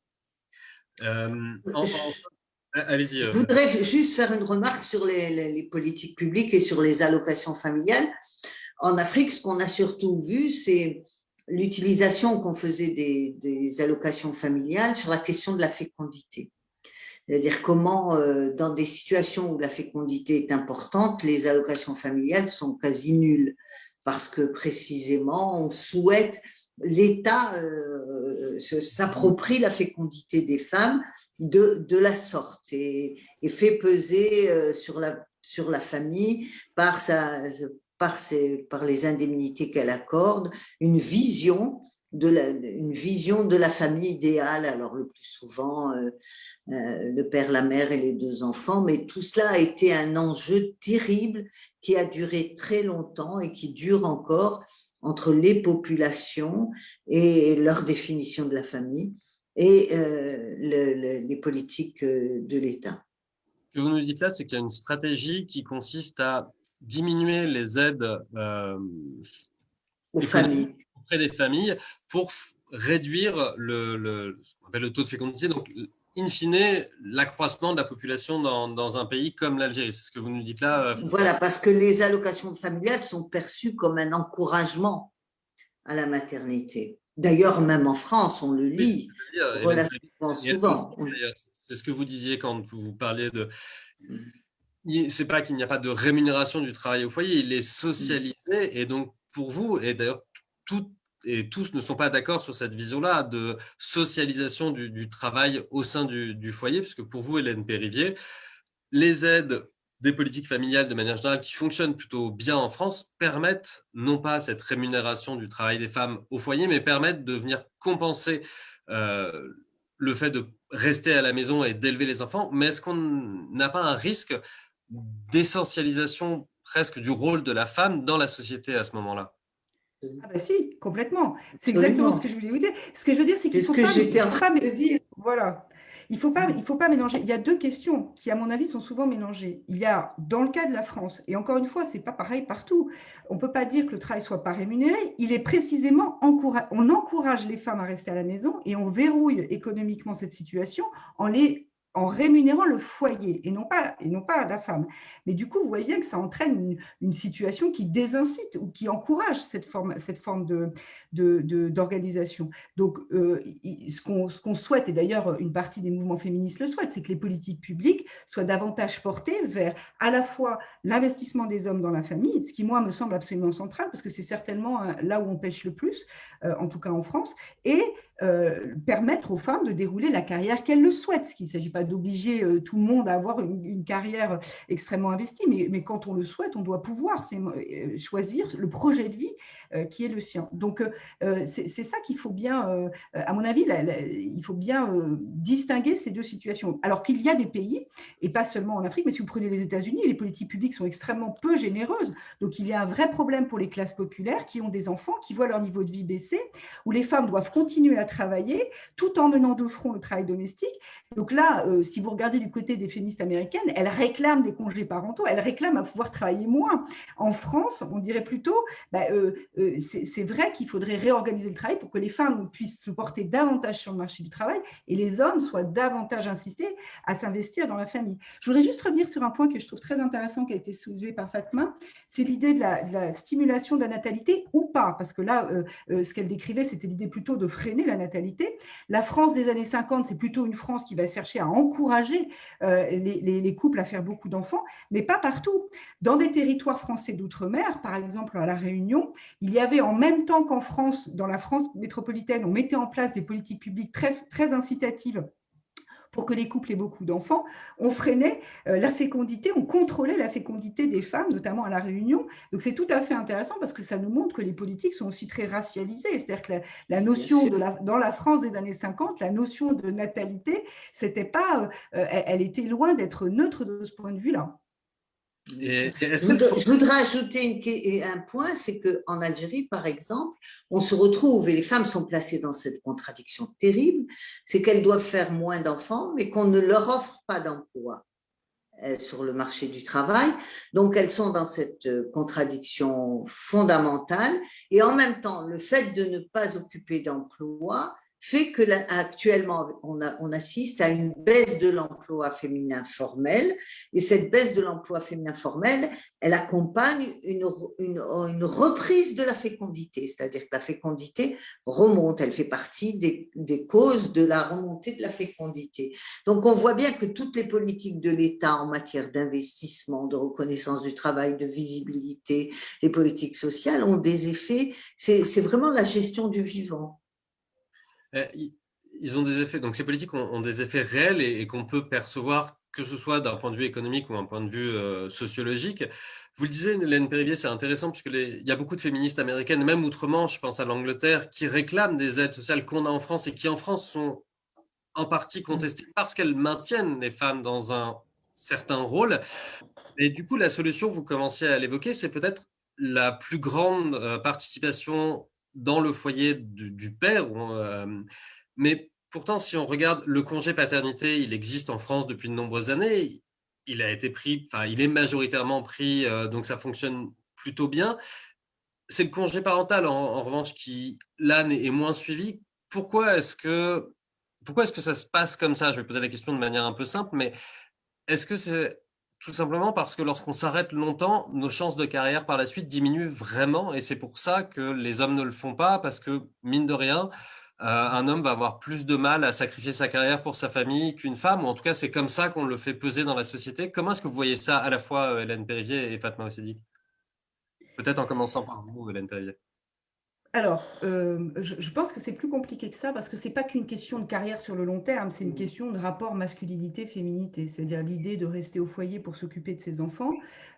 Allez-y. Je voudrais juste faire une remarque sur les politiques publiques et sur les allocations familiales. En Afrique, ce qu'on a surtout vu, c'est l'utilisation qu'on faisait des allocations familiales sur la question de la fécondité. C'est-à-dire comment, dans des situations où la fécondité est importante, les allocations familiales sont quasi nulles, parce que précisément, on souhaite, l'État s'approprie la fécondité des femmes de la sorte et fait peser sur la famille par les indemnités qu'elle accorde, une vision de la famille idéale, alors le plus souvent le père, la mère et les deux enfants, mais tout cela a été un enjeu terrible qui a duré très longtemps et qui dure encore entre les populations et leur définition de la famille et les politiques de l'État. Ce que vous nous dites là, c'est qu'il y a une stratégie qui consiste à diminuer les aides aux familles, auprès des familles pour réduire ce qu'on appelle le taux de fécondité, donc in fine l'accroissement de la population dans un pays comme l'Algérie. C'est ce que vous nous dites là. Voilà, parce que les allocations familiales sont perçues comme un encouragement à la maternité. D'ailleurs, même en France, on le lit relativement souvent. C'est ce que vous disiez quand vous parliez de... C'est pas qu'il n'y a pas de rémunération du travail au foyer, il est socialisé. Et donc, pour vous, et d'ailleurs, tous ne sont pas d'accord sur cette vision-là de socialisation du travail au sein du foyer, puisque pour vous, Hélène Périvier, les aides des politiques familiales de manière générale qui fonctionnent plutôt bien en France permettent non pas cette rémunération du travail des femmes au foyer, mais permettent de venir compenser le fait de rester à la maison et d'élever les enfants. Mais est-ce qu'on n'a pas un risque d'essentialisation presque du rôle de la femme dans la société à ce moment-là? Ah ben si, complètement. C'est exactement ce que je voulais vous dire. Ce que je veux dire, c'est qu'il faut pas dire. Voilà. Il faut pas mélanger. Il y a deux questions qui, à mon avis, sont souvent mélangées. Il y a, dans le cas de la France, et encore une fois, c'est pas pareil partout. On peut pas dire que le travail soit pas rémunéré. Il est précisément on encourage les femmes à rester à la maison et on verrouille économiquement cette situation en rémunérant le foyer et non pas la femme. Mais du coup, vous voyez bien que ça entraîne une situation qui désincite ou qui encourage cette forme d'organisation. Donc, ce qu'on souhaite, et d'ailleurs une partie des mouvements féministes le souhaitent, c'est que les politiques publiques soient davantage portées vers à la fois l'investissement des hommes dans la famille, ce qui, moi, me semble absolument central, parce que c'est certainement là où on pêche le plus, en tout cas en France, et permettre aux femmes de dérouler la carrière qu'elles le souhaitent. Ce qu'il ne s'agit pas d'obliger tout le monde à avoir une carrière extrêmement investie, mais quand on le souhaite, on doit pouvoir choisir le projet de vie qui est le sien. Donc, c'est ça qu'il faut bien, à mon avis, il faut bien distinguer ces deux situations. Alors qu'il y a des pays, et pas seulement en Afrique, mais si vous prenez les États-Unis, les politiques publiques sont extrêmement peu généreuses. Donc, il y a un vrai problème pour les classes populaires qui ont des enfants, qui voient leur niveau de vie baisser, où les femmes doivent continuer à travailler tout en menant de front le travail domestique. Donc là, si vous regardez du côté des féministes américaines, elles réclament des congés parentaux, elles réclament à pouvoir travailler moins. En France, on dirait plutôt, c'est vrai qu'il faudrait réorganiser le travail pour que les femmes puissent se porter davantage sur le marché du travail et les hommes soient davantage incités à s'investir dans la famille. Je voudrais juste revenir sur un point que je trouve très intéressant qui a été soulevé par Fatma, c'est l'idée de la stimulation de la natalité ou pas, parce que là, ce qu'elle décrivait, c'était l'idée plutôt de freiner la natalité. La France des années 50, c'est plutôt une France qui va chercher à encourager les couples à faire beaucoup d'enfants, mais pas partout. Dans des territoires français d'outre-mer, par exemple à La Réunion, il y avait en même temps qu'en France, dans la France métropolitaine, on mettait en place des politiques publiques très, très incitatives pour que les couples aient beaucoup d'enfants, on freinait la fécondité, on contrôlait la fécondité des femmes, notamment à La Réunion. Donc c'est tout à fait intéressant parce que ça nous montre que les politiques sont aussi très racialisées. C'est-à-dire que la notion dans la France des années 50, la notion de natalité, c'était pas, elle était loin d'être neutre de ce point de vue-là. Je voudrais ajouter un point, c'est qu'en Algérie, par exemple, on se retrouve, et les femmes sont placées dans cette contradiction terrible, c'est qu'elles doivent faire moins d'enfants, mais qu'on ne leur offre pas d'emploi sur le marché du travail. Donc, elles sont dans cette contradiction fondamentale. Et en même temps, le fait de ne pas occuper d'emploi fait que actuellement, on assiste à une baisse de l'emploi féminin formel. Et cette baisse de l'emploi féminin formel, elle accompagne une reprise de la fécondité. C'est-à-dire que la fécondité remonte, elle fait partie des causes de la remontée de la fécondité. Donc, on voit bien que toutes les politiques de l'État en matière d'investissement, de reconnaissance du travail, de visibilité, les politiques sociales ont des effets. C'est vraiment la gestion du vivant. Ils ont des effets, donc ces politiques ont des effets réels et qu'on peut percevoir, que ce soit d'un point de vue économique ou d'un point de vue sociologique. Vous le disiez, Hélène Périvier, c'est intéressant puisque il y a beaucoup de féministes américaines, même outre-Manche, je pense à l'Angleterre, qui réclament des aides sociales qu'on a en France et qui en France sont en partie contestées parce qu'elles maintiennent les femmes dans un certain rôle. Et du coup, la solution, vous commenciez à l'évoquer, c'est peut-être la plus grande participation dans le foyer du père. Mais pourtant, si on regarde le congé paternité, il existe en France depuis de nombreuses années. Il a été pris, enfin, il est majoritairement pris, donc ça fonctionne plutôt bien. C'est le congé parental, en revanche, qui, là, est moins suivi. Pourquoi est-ce que ça se passe comme ça? Je vais poser la question de manière un peu simple, mais est-ce que c'est tout simplement parce que lorsqu'on s'arrête longtemps, nos chances de carrière par la suite diminuent vraiment, et c'est pour ça que les hommes ne le font pas, parce que, mine de rien, un homme va avoir plus de mal à sacrifier sa carrière pour sa famille qu'une femme, ou en tout cas, c'est comme ça qu'on le fait peser dans la société. Comment est-ce que vous voyez ça à la fois, Hélène Périvier et Fatma Ossedi? Peut-être en commençant par vous, Hélène Périvier. Alors, je pense que c'est plus compliqué que ça parce que ce n'est pas qu'une question de carrière sur le long terme, c'est une question de rapport masculinité-féminité. C'est-à-dire l'idée de rester au foyer pour s'occuper de ses enfants,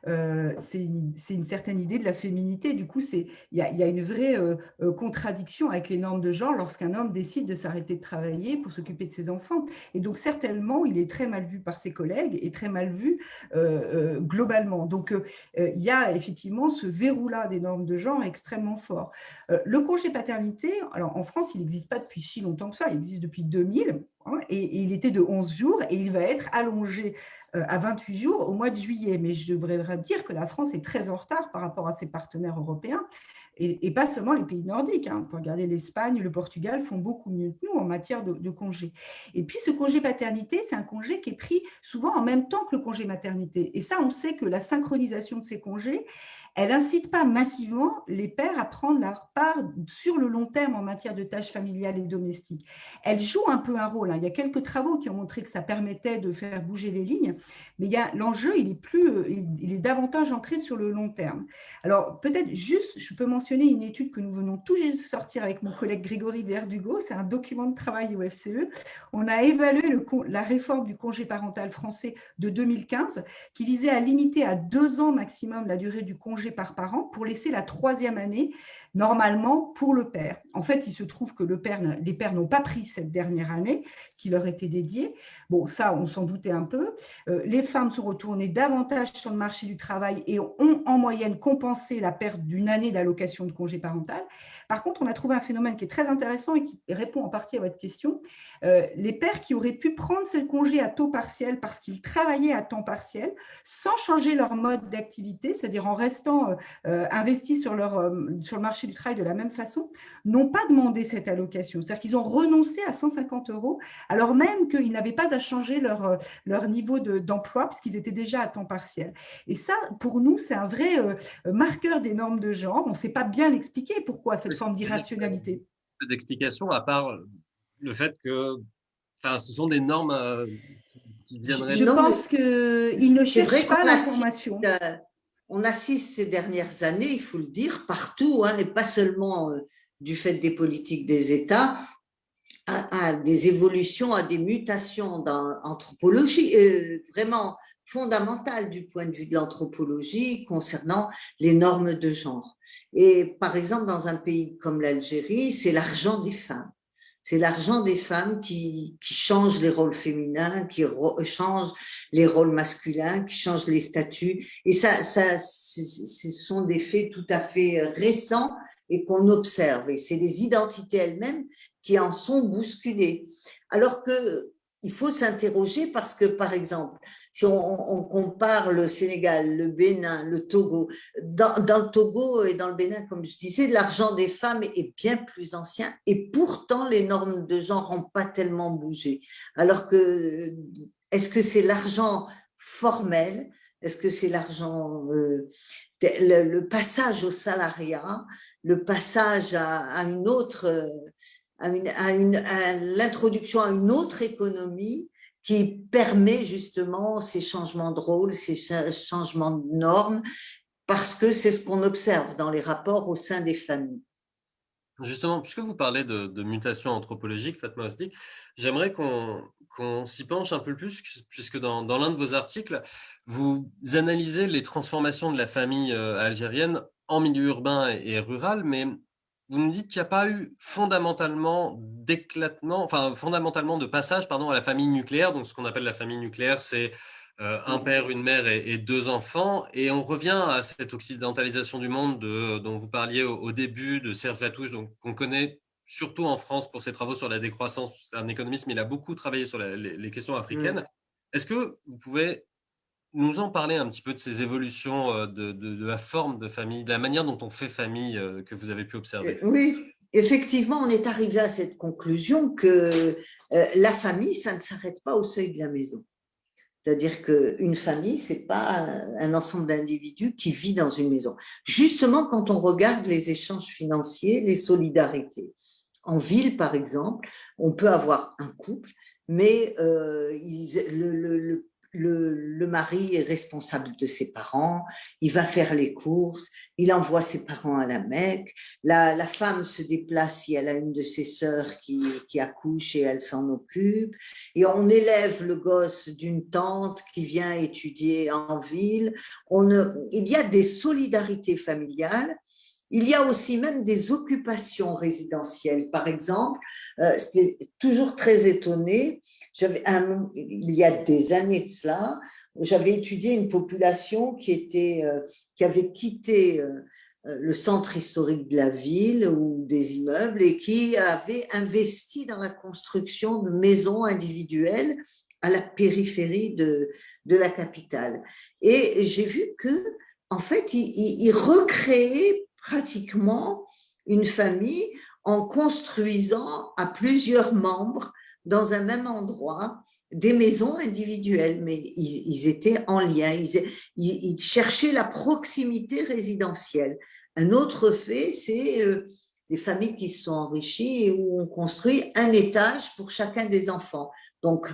c'est une certaine idée de la féminité. Du coup, il y a une vraie contradiction avec les normes de genre lorsqu'un homme décide de s'arrêter de travailler pour s'occuper de ses enfants. Et donc, certainement, il est très mal vu par ses collègues et très mal vu globalement. Donc, il y a effectivement ce verrou-là des normes de genre extrêmement fort. Le congé paternité, alors en France, il n'existe pas depuis si longtemps que ça, il existe depuis 2000, hein, et il était de 11 jours et il va être allongé à 28 jours au mois de juillet. Mais je devrais dire que la France est très en retard par rapport à ses partenaires européens et pas seulement les pays nordiques. Hein. On peut regarder l'Espagne, le Portugal font beaucoup mieux que nous en matière de congé. Et puis ce congé paternité, c'est un congé qui est pris souvent en même temps que le congé maternité. Et ça, on sait que la synchronisation de ces congés, elle n'incite pas massivement les pères à prendre leur part sur le long terme en matière de tâches familiales et domestiques. Elle joue un peu un rôle. Hein. Il y a quelques travaux qui ont montré que ça permettait de faire bouger les lignes, mais l'enjeu, il il est davantage ancré sur le long terme. Alors, peut-être juste, je peux mentionner une étude que nous venons tout juste de sortir avec mon collègue Grégory Verdugo, c'est un document de travail au FCE. On a évalué la réforme du congé parental français de 2015 qui visait à limiter à 2 ans maximum la durée du congé par parent pour laisser la 3e année normalement pour le père. En fait, il se trouve que les pères n'ont pas pris cette dernière année qui leur était dédiée. Bon, ça, on s'en doutait un peu. Les femmes sont retournées davantage sur le marché du travail et ont en moyenne compensé la perte d'une année d'allocation de congé parental. Par contre, on a trouvé un phénomène qui est très intéressant et qui répond en partie à votre question. Les pères qui auraient pu prendre ce congé à taux partiel parce qu'ils travaillaient à temps partiel sans changer leur mode d'activité, c'est-à-dire en restant investis sur le marché du travail de la même façon, n'ont pas demandé cette allocation. C'est-à-dire qu'ils ont renoncé à 150 € alors même qu'ils n'avaient pas à changer leur niveau d'emploi parce qu'ils étaient déjà à temps partiel. Et ça, pour nous, c'est un vrai marqueur des normes de genre. On ne sait pas bien l'expliquer pourquoi cette forme d'irrationalité. D'explication, à part le fait que ce sont des normes qui viendraient… Je pense qu'ils ne cherchent pas l'information. On assiste ces dernières années, il faut le dire, partout, et pas seulement du fait des politiques des États, à des évolutions, à des mutations dans l'anthropologie, vraiment fondamentales du point de vue de l'anthropologie concernant les normes de genre. Et par exemple, dans un pays comme l'Algérie, c'est l'argent des femmes. C'est l'argent des femmes qui change les rôles féminins, qui change les rôles masculins, qui change les statuts. Et ce sont des faits tout à fait récents et qu'on observe. Et c'est les identités elles-mêmes qui en sont bousculées. Alors qu'il faut s'interroger parce que, par exemple, si on compare le Sénégal, le Bénin, le Togo, dans le Togo et dans le Bénin, comme je disais, l'argent des femmes est bien plus ancien et pourtant les normes de genre n'ont pas tellement bougé. Alors que, est-ce que c'est l'argent formel? Est-ce que c'est l'argent, le passage au salariat, le passage à une autre, à l'introduction à une autre économie qui permet justement ces changements de rôle, ces changements de normes, parce que c'est ce qu'on observe dans les rapports au sein des familles. Justement, puisque vous parlez de mutation anthropologique, Fatma Osdik, j'aimerais qu'on s'y penche un peu plus, puisque dans l'un de vos articles, vous analysez les transformations de la famille algérienne en milieu urbain et rural, mais vous nous dites qu'il n'y a pas eu fondamentalement de passage à la famille nucléaire. Donc, ce qu'on appelle la famille nucléaire, c'est un père, une mère et 2 enfants. Et on revient à cette occidentalisation du monde dont vous parliez au début, de Serge Latouche, qu'on connaît surtout en France pour ses travaux sur la décroissance. C'est un économiste, mais il a beaucoup travaillé sur les questions africaines. Est-ce que vous pouvez nous en parler un petit peu de ces évolutions de la forme de famille, de la manière dont on fait famille que vous avez pu observer? Oui, effectivement, on est arrivé à cette conclusion que la famille, ça ne s'arrête pas au seuil de la maison. C'est-à-dire qu'une famille, ce n'est pas un ensemble d'individus qui vit dans une maison. Justement, quand on regarde les échanges financiers, les solidarités. En ville, par exemple, on peut avoir un couple, mais le mari est responsable de ses parents, il va faire les courses, il envoie ses parents à la Mecque, la femme se déplace si elle a une de ses sœurs qui accouche et elle s'en occupe, et on élève le gosse d'une tante qui vient étudier en ville. Il y a des solidarités familiales. Il y a aussi même des occupations résidentielles. Par exemple, j'étais toujours très étonnée, il y a des années de cela, j'avais étudié une population qui avait quitté le centre historique de la ville ou des immeubles et qui avait investi dans la construction de maisons individuelles à la périphérie de la capitale. Et j'ai vu que, en fait, ils recréaient pratiquement une famille en construisant à plusieurs membres dans un même endroit des maisons individuelles, mais ils étaient en lien, ils cherchaient la proximité résidentielle. Un autre fait, c'est les familles qui se sont enrichies et où on construit un étage pour chacun des enfants. Donc,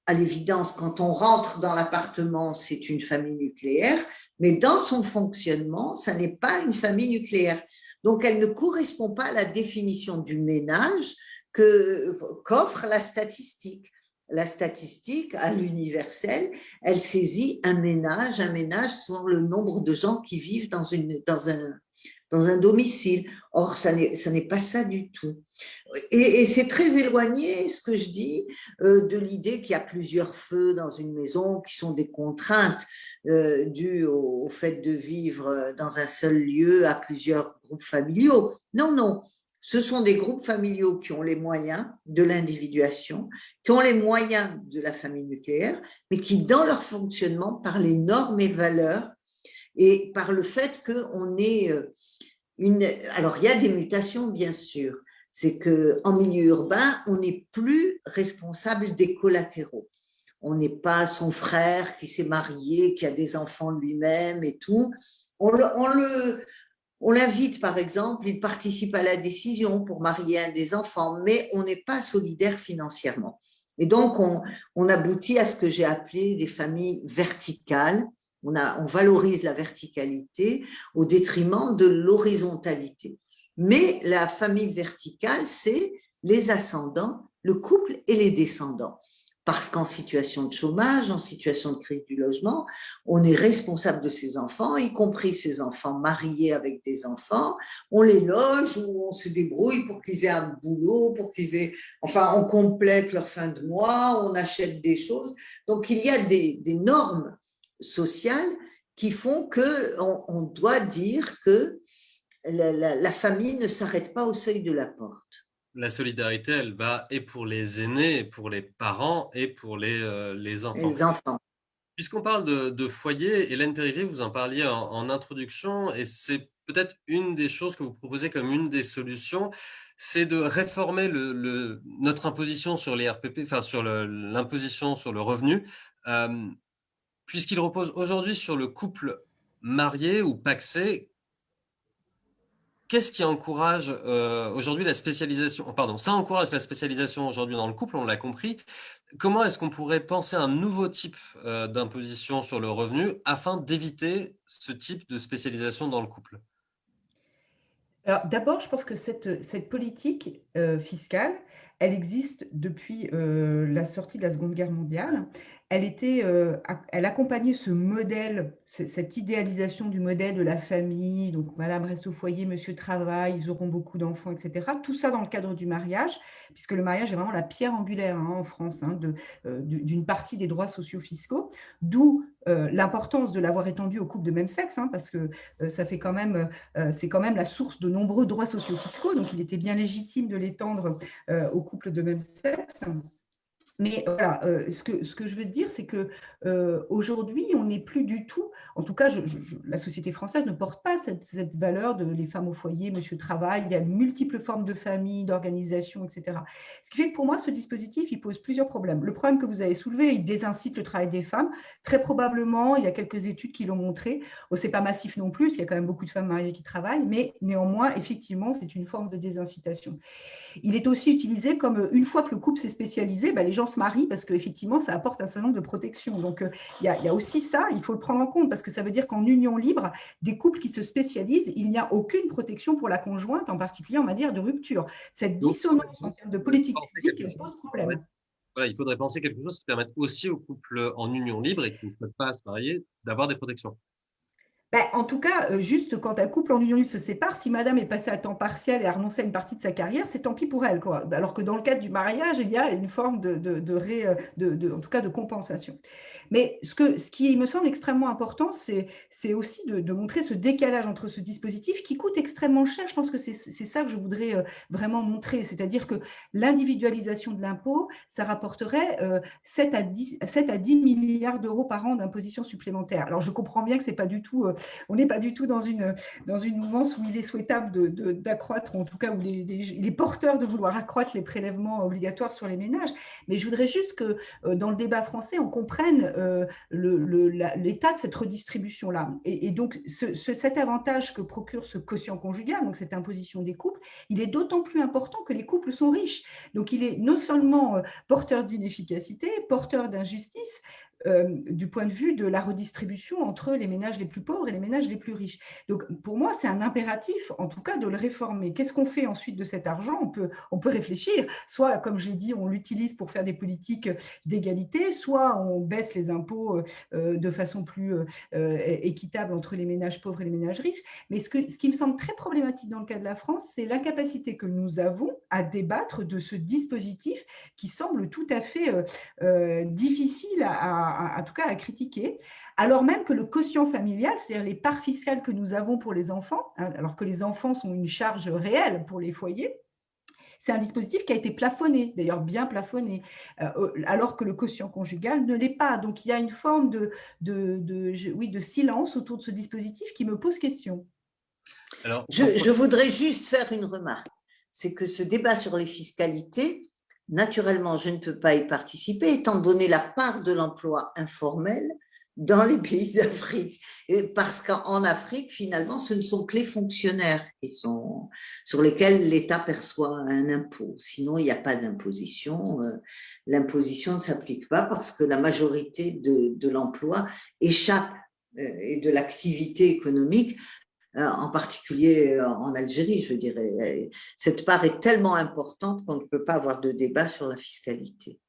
à l'évidence, quand on rentre dans l'appartement, c'est une famille nucléaire, mais dans son fonctionnement, ça n'est pas une famille nucléaire. Donc, elle ne correspond pas à la définition du ménage qu'offre la statistique. La statistique, à l'universel, elle saisit un ménage. Un ménage, sont le nombre de gens qui vivent dans un domicile. Or, ça n'est pas ça du tout. Et c'est très éloigné, ce que je dis, de l'idée qu'il y a plusieurs feux dans une maison, qui sont des contraintes dues au fait de vivre dans un seul lieu à plusieurs groupes familiaux. Non, non. Ce sont des groupes familiaux qui ont les moyens de l'individuation, qui ont les moyens de la famille nucléaire, mais qui, dans leur fonctionnement, par les normes et valeurs, et par le fait qu'on est alors, il y a des mutations, bien sûr. C'est qu'en milieu urbain, on n'est plus responsable des collatéraux. On n'est pas son frère qui s'est marié, qui a des enfants lui-même et tout. On l'invite, par exemple, il participe à la décision pour marier un des enfants, mais on n'est pas solidaire financièrement. Et donc, on aboutit à ce que j'ai appelé des familles verticales. On valorise la verticalité au détriment de l'horizontalité. Mais la famille verticale, c'est les ascendants, le couple et les descendants. Parce qu'en situation de chômage, en situation de crise du logement, on est responsable de ses enfants, y compris ses enfants mariés avec des enfants. On les loge ou on se débrouille pour qu'ils aient un boulot, enfin, on complète leur fin de mois, on achète des choses. Donc, il y a des normes sociales qui font qu'on doit dire que la famille ne s'arrête pas au seuil de la porte. La solidarité, elle va et pour les aînés, et pour les parents, et pour les enfants. Les enfants. Puisqu'on parle de foyer, Hélène Périvier, vous en parliez en introduction, et c'est peut-être une des choses que vous proposez comme une des solutions, c'est de réformer notre imposition sur les RPP, enfin sur l'imposition sur le revenu, puisqu'il repose aujourd'hui sur le couple marié ou pacsé. Qu'est-ce qui encourage aujourd'hui la spécialisation? Pardon, ça encourage la spécialisation aujourd'hui dans le couple, on l'a compris. Comment est-ce qu'on pourrait penser à un nouveau type d'imposition sur le revenu afin d'éviter ce type de spécialisation dans le couple? Alors, d'abord, je pense que cette politique fiscale, elle existe depuis la sortie de la Seconde Guerre mondiale. Elle accompagnait ce modèle, cette idéalisation du modèle de la famille. Donc, madame reste au foyer, monsieur travaille, ils auront beaucoup d'enfants, etc. Tout ça dans le cadre du mariage, puisque le mariage est vraiment la pierre angulaire en France d'une partie des droits sociaux fiscaux, d'où l'importance de l'avoir étendu aux couples de même sexe, parce que ça fait quand même c'est quand même la source de nombreux droits sociaux fiscaux, donc il était bien légitime de l'étendre aux couples de même sexe. Mais voilà, ce que je veux dire, c'est qu'aujourd'hui, on n'est plus du tout, en tout cas, la société française ne porte pas cette valeur de les femmes au foyer, monsieur travail, il y a multiples formes de famille, d'organisation, etc. Ce qui fait que pour moi, ce dispositif, il pose plusieurs problèmes. Le problème que vous avez soulevé, il désincite le travail des femmes. Très probablement, il y a quelques études qui l'ont montré. Ce n'est pas massif non plus, il y a quand même beaucoup de femmes mariées qui travaillent, mais néanmoins, effectivement, c'est une forme de désincitation. Il est aussi utilisé comme, une fois que le couple s'est spécialisé, les gens se marient parce qu'effectivement, ça apporte un certain nombre de protections. Donc, il y a aussi ça, il faut le prendre en compte parce que ça veut dire qu'en union libre, des couples qui se spécialisent, il n'y a aucune protection pour la conjointe, en particulier en matière de rupture. Cette dissonance en termes de politique publique, elle pose problème. Voilà, il faudrait penser quelque chose qui permette aussi aux couples en union libre et qui ne souhaitent pas se marier d'avoir des protections. En tout cas, juste quand un couple en union libre se sépare, si madame est passée à temps partiel et a renoncé à une partie de sa carrière, c'est tant pis pour elle, quoi. Alors que dans le cadre du mariage, il y a une forme en tout cas de compensation. Mais ce qui me semble extrêmement important, c'est aussi de montrer ce décalage entre ce dispositif qui coûte extrêmement cher. Je pense que c'est ça que je voudrais vraiment montrer, c'est-à-dire que l'individualisation de l'impôt, ça rapporterait 7 à 10 milliards d'euros par an d'imposition supplémentaire. Alors, je comprends bien que ce n'est pas du tout on n'est pas du tout dans une mouvance où il est souhaitable d'accroître, en tout cas où il est porteur de vouloir accroître les prélèvements obligatoires sur les ménages. Mais je voudrais juste que dans le débat français, on comprenne l'état de cette redistribution-là. Et donc, cet avantage que procure ce quotient conjugal, donc cette imposition des couples, il est d'autant plus important que les couples sont riches. Donc, il est non seulement porteur d'inefficacité, porteur d'injustice, du point de vue de la redistribution entre les ménages les plus pauvres et les ménages les plus riches. Donc, pour moi, c'est un impératif, en tout cas, de le réformer. Qu'est-ce qu'on fait ensuite de cet argent ? On peut réfléchir. Soit, comme j'ai dit, on l'utilise pour faire des politiques d'égalité, soit on baisse les impôts de façon plus équitable entre les ménages pauvres et les ménages riches. Mais ce qui me semble très problématique dans le cas de la France, c'est l'incapacité que nous avons à débattre de ce dispositif qui semble tout à fait difficile en tout cas à critiquer, alors même que le quotient familial, c'est-à-dire les parts fiscales que nous avons pour les enfants, hein, alors que les enfants sont une charge réelle pour les foyers, c'est un dispositif qui a été plafonné, d'ailleurs bien plafonné, alors que le quotient conjugal ne l'est pas. Donc il y a une forme de silence autour de ce dispositif qui me pose question. Alors, je voudrais juste faire une remarque, c'est que ce débat sur les fiscalités, naturellement, je ne peux pas y participer, étant donné la part de l'emploi informel dans les pays d'Afrique. Parce qu'en Afrique, finalement, ce ne sont que les fonctionnaires sur lesquels l'État perçoit un impôt. Sinon, il n'y a pas d'imposition. L'imposition ne s'applique pas parce que la majorité de l'emploi échappe et de l'activité économique, en particulier en Algérie, je dirais. Cette part est tellement importante qu'on ne peut pas avoir de débat sur la fiscalité.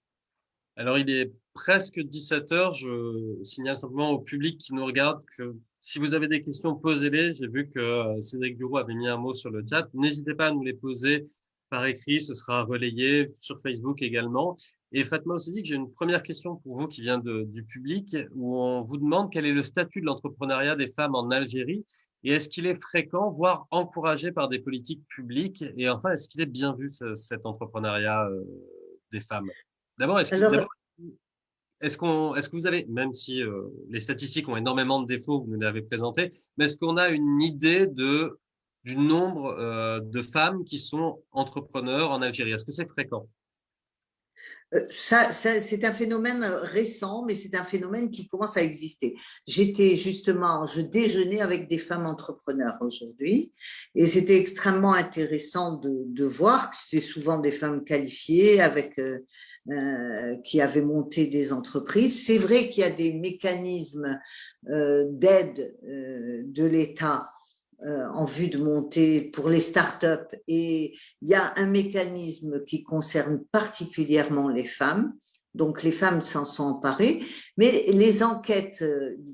Alors, il est presque 17 heures. Je signale simplement au public qui nous regarde que si vous avez des questions, posez-les. J'ai vu que Cédric Bureau avait mis un mot sur le chat. N'hésitez pas à nous les poser par écrit. Ce sera relayé sur Facebook également. Et Fatma Ossidi, j'ai une première question pour vous qui vient du public, où on vous demande quel est le statut de l'entrepreneuriat des femmes en Algérie et est-ce qu'il est fréquent, voire encouragé par des politiques publiques? Et enfin, est-ce qu'il est bien vu, cet entrepreneuriat des femmes? D'abord, est-ce que vous avez, même si les statistiques ont énormément de défauts, vous nous l'avez présenté, mais est-ce qu'on a une idée du nombre de femmes qui sont entrepreneurs en Algérie? Est-ce que c'est fréquent? C'est un phénomène récent, mais c'est un phénomène qui commence à exister. Je déjeunais avec des femmes entrepreneurs aujourd'hui et c'était extrêmement intéressant de voir que c'était souvent des femmes qualifiées qui avaient monté des entreprises. C'est vrai qu'il y a des mécanismes d'aide de l'État en vue de monter pour les startups et il y a un mécanisme qui concerne particulièrement les femmes. Donc, les femmes s'en sont emparées, mais les enquêtes,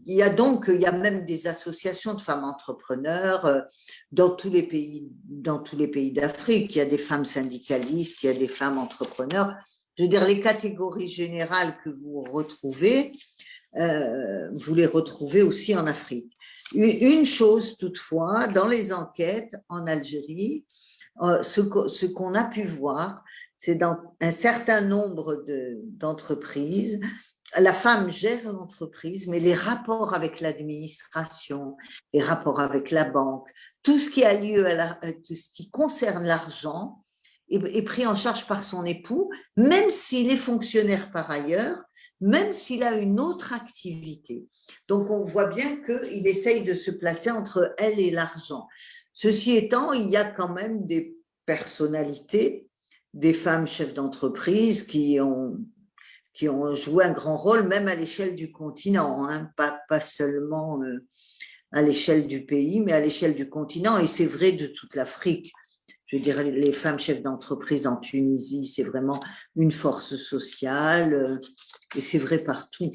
il y a même des associations de femmes entrepreneurs dans tous les pays d'Afrique. Il y a des femmes syndicalistes, il y a des femmes entrepreneurs. Je veux dire, les catégories générales que vous retrouvez, vous les retrouvez aussi en Afrique. Une chose toutefois, dans les enquêtes en Algérie, ce qu'on a pu voir, c'est dans un certain nombre d'entreprises, la femme gère l'entreprise, mais les rapports avec l'administration, les rapports avec la banque, tout ce qui a lieu, tout ce qui concerne l'argent, est pris en charge par son époux, même s'il est fonctionnaire par ailleurs, même s'il a une autre activité. Donc, on voit bien qu'il essaye de se placer entre elle et l'argent. Ceci étant, il y a quand même des personnalités, des femmes chefs d'entreprise qui ont joué un grand rôle, même à l'échelle du continent, hein, pas seulement à l'échelle du pays, mais à l'échelle du continent. Et c'est vrai de toute l'Afrique. Je dirais, les femmes chefs d'entreprise en Tunisie, c'est vraiment une force sociale et c'est vrai partout.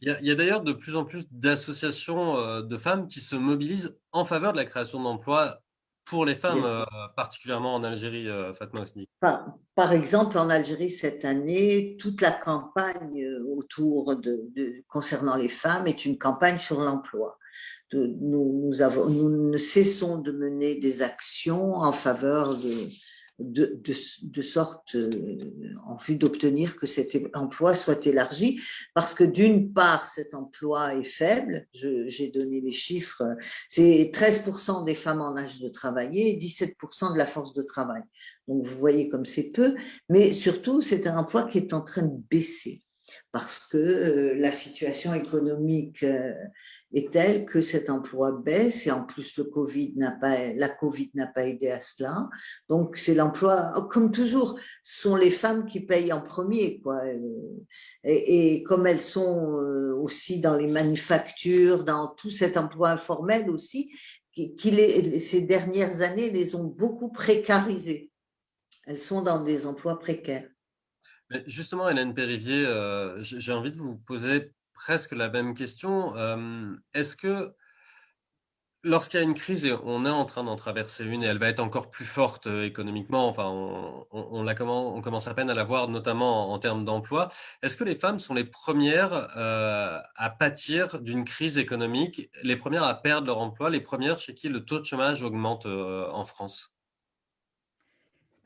Il y a d'ailleurs de plus en plus d'associations de femmes qui se mobilisent en faveur de la création d'emplois pour les femmes, particulièrement en Algérie, Fatma Ossidi. Par exemple, en Algérie cette année, toute la campagne concernant les femmes est une campagne sur l'emploi. Nous ne cessons de mener des actions en faveur de sorte en vue d'obtenir que cet emploi soit élargi, parce que d'une part, cet emploi est faible, j'ai donné les chiffres, c'est 13% des femmes en âge de travailler et 17% de la force de travail. Donc vous voyez comme c'est peu, mais surtout c'est un emploi qui est en train de baisser, parce que la situation économique est telle que cet emploi baisse, et en plus la Covid n'a pas aidé à cela. Donc c'est l'emploi, comme toujours, ce sont les femmes qui payent en premier, quoi. Et comme elles sont aussi dans les manufactures, dans tout cet emploi informel aussi, ces dernières années les ont beaucoup précarisées. Elles sont dans des emplois précaires. Mais justement, Hélène Périvier, j'ai envie de vous poser presque la même question. Est-ce que lorsqu'il y a une crise, et on est en train d'en traverser une, et elle va être encore plus forte économiquement, enfin, on commence à peine à la voir, notamment en termes d'emploi, est-ce que les femmes sont les premières à pâtir d'une crise économique, les premières à perdre leur emploi, les premières chez qui le taux de chômage augmente en France?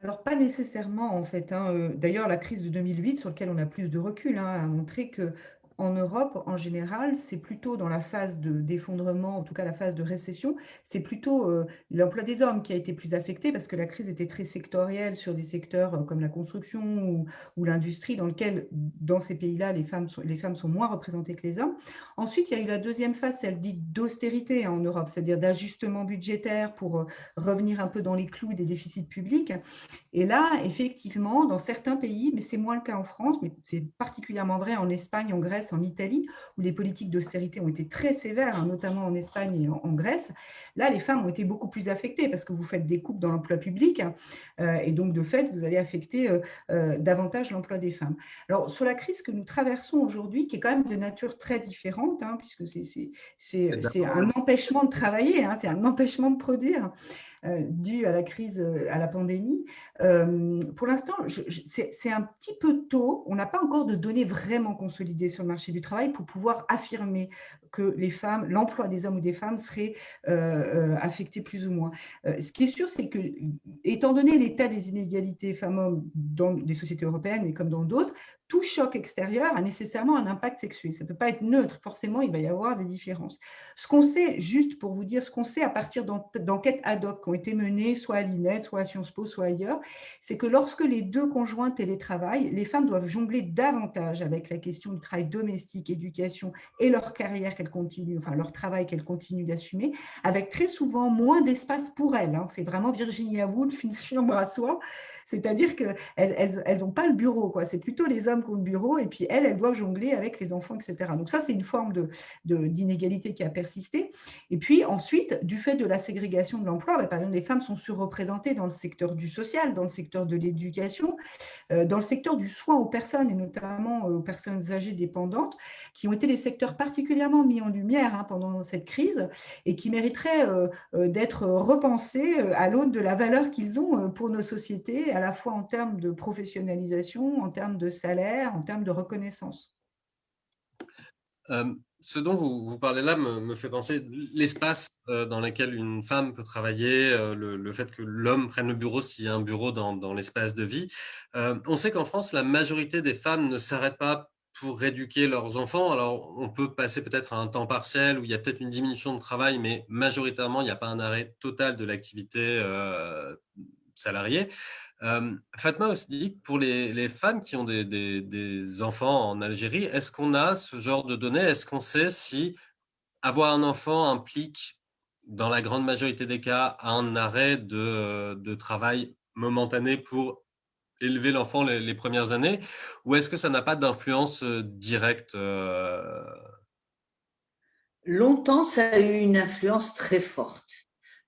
Alors, pas nécessairement, en fait, hein. D'ailleurs, la crise de 2008, sur laquelle on a plus de recul, hein, a montré que en Europe, en général, c'est plutôt dans la phase d'effondrement, en tout cas la phase de récession, c'est plutôt l'emploi des hommes qui a été plus affecté, parce que la crise était très sectorielle sur des secteurs comme la construction ou l'industrie, dans lequel, dans ces pays-là, les femmes sont moins représentées que les hommes. Ensuite, il y a eu la deuxième phase, celle dite d'austérité, hein, en Europe, c'est-à-dire d'ajustement budgétaire pour revenir un peu dans les clous des déficits publics. Et là, effectivement, dans certains pays, mais c'est moins le cas en France, mais c'est particulièrement vrai en Espagne, en Grèce, en Italie, où les politiques d'austérité ont été très sévères, hein, notamment en Espagne et en Grèce. Là, les femmes ont été beaucoup plus affectées parce que vous faites des coupes dans l'emploi public, et donc, de fait, vous allez affecter davantage l'emploi des femmes. Alors, sur la crise que nous traversons aujourd'hui, qui est quand même de nature très différente, hein, puisque c'est un empêchement de travailler, hein, c'est un empêchement de produire, dû à la crise, à la pandémie. Pour l'instant, c'est un petit peu tôt. On n'a pas encore de données vraiment consolidées sur le marché du travail pour pouvoir affirmer que l'emploi des hommes ou des femmes serait affecté plus ou moins. Ce qui est sûr, c'est que, étant donné l'état des inégalités femmes-hommes dans les sociétés européennes, mais comme dans d'autres, tout choc extérieur a nécessairement un impact sexué. Ça ne peut pas être neutre. Forcément, il va y avoir des différences. Ce qu'on sait, juste pour vous dire, ce qu'on sait à partir d'enquêtes ad hoc qui ont été menées soit à l'INED, soit à Sciences Po, soit ailleurs, c'est que lorsque les deux conjoints télétravaillent, les femmes doivent jongler davantage avec la question du travail domestique, éducation et leur carrière qu'elles continuent, enfin leur travail qu'elles continuent d'assumer, avec très souvent moins d'espace pour elles. Hein. C'est vraiment Virginia Woolf, une chambre à soi. C'est-à-dire qu'elles n'ont pas le bureau, quoi. C'est plutôt les hommes qui ont le bureau, et puis elles doivent jongler avec les enfants, etc. Donc ça, c'est une forme d'inégalité qui a persisté. Et puis ensuite, du fait de la ségrégation de l'emploi, par exemple, les femmes sont surreprésentées dans le secteur du social, dans le secteur de l'éducation, dans le secteur du soin aux personnes, et notamment aux personnes âgées dépendantes, qui ont été des secteurs particulièrement mis en lumière, hein, pendant cette crise, et qui mériteraient d'être repensés à l'aune de la valeur qu'ils ont pour nos sociétés, à la fois en termes de professionnalisation, en termes de salaire, en termes de reconnaissance. Ce dont vous parlez là me fait penser l'espace dans lequel une femme peut travailler, le fait que l'homme prenne le bureau s'il y a un bureau dans l'espace de vie. On sait qu'en France, la majorité des femmes ne s'arrêtent pas pour éduquer leurs enfants. Alors, on peut passer peut-être à un temps partiel où il y a peut-être une diminution de travail, mais majoritairement, il n'y a pas un arrêt total de l'activité salariée. Fatma aussi, pour les femmes qui ont des enfants en Algérie, est-ce qu'on a ce genre de données? Est-ce qu'on sait si avoir un enfant implique, dans la grande majorité des cas, un arrêt de travail momentané pour élever l'enfant les premières années? Ou est-ce que ça n'a pas d'influence directe Longtemps, ça a eu une influence très forte.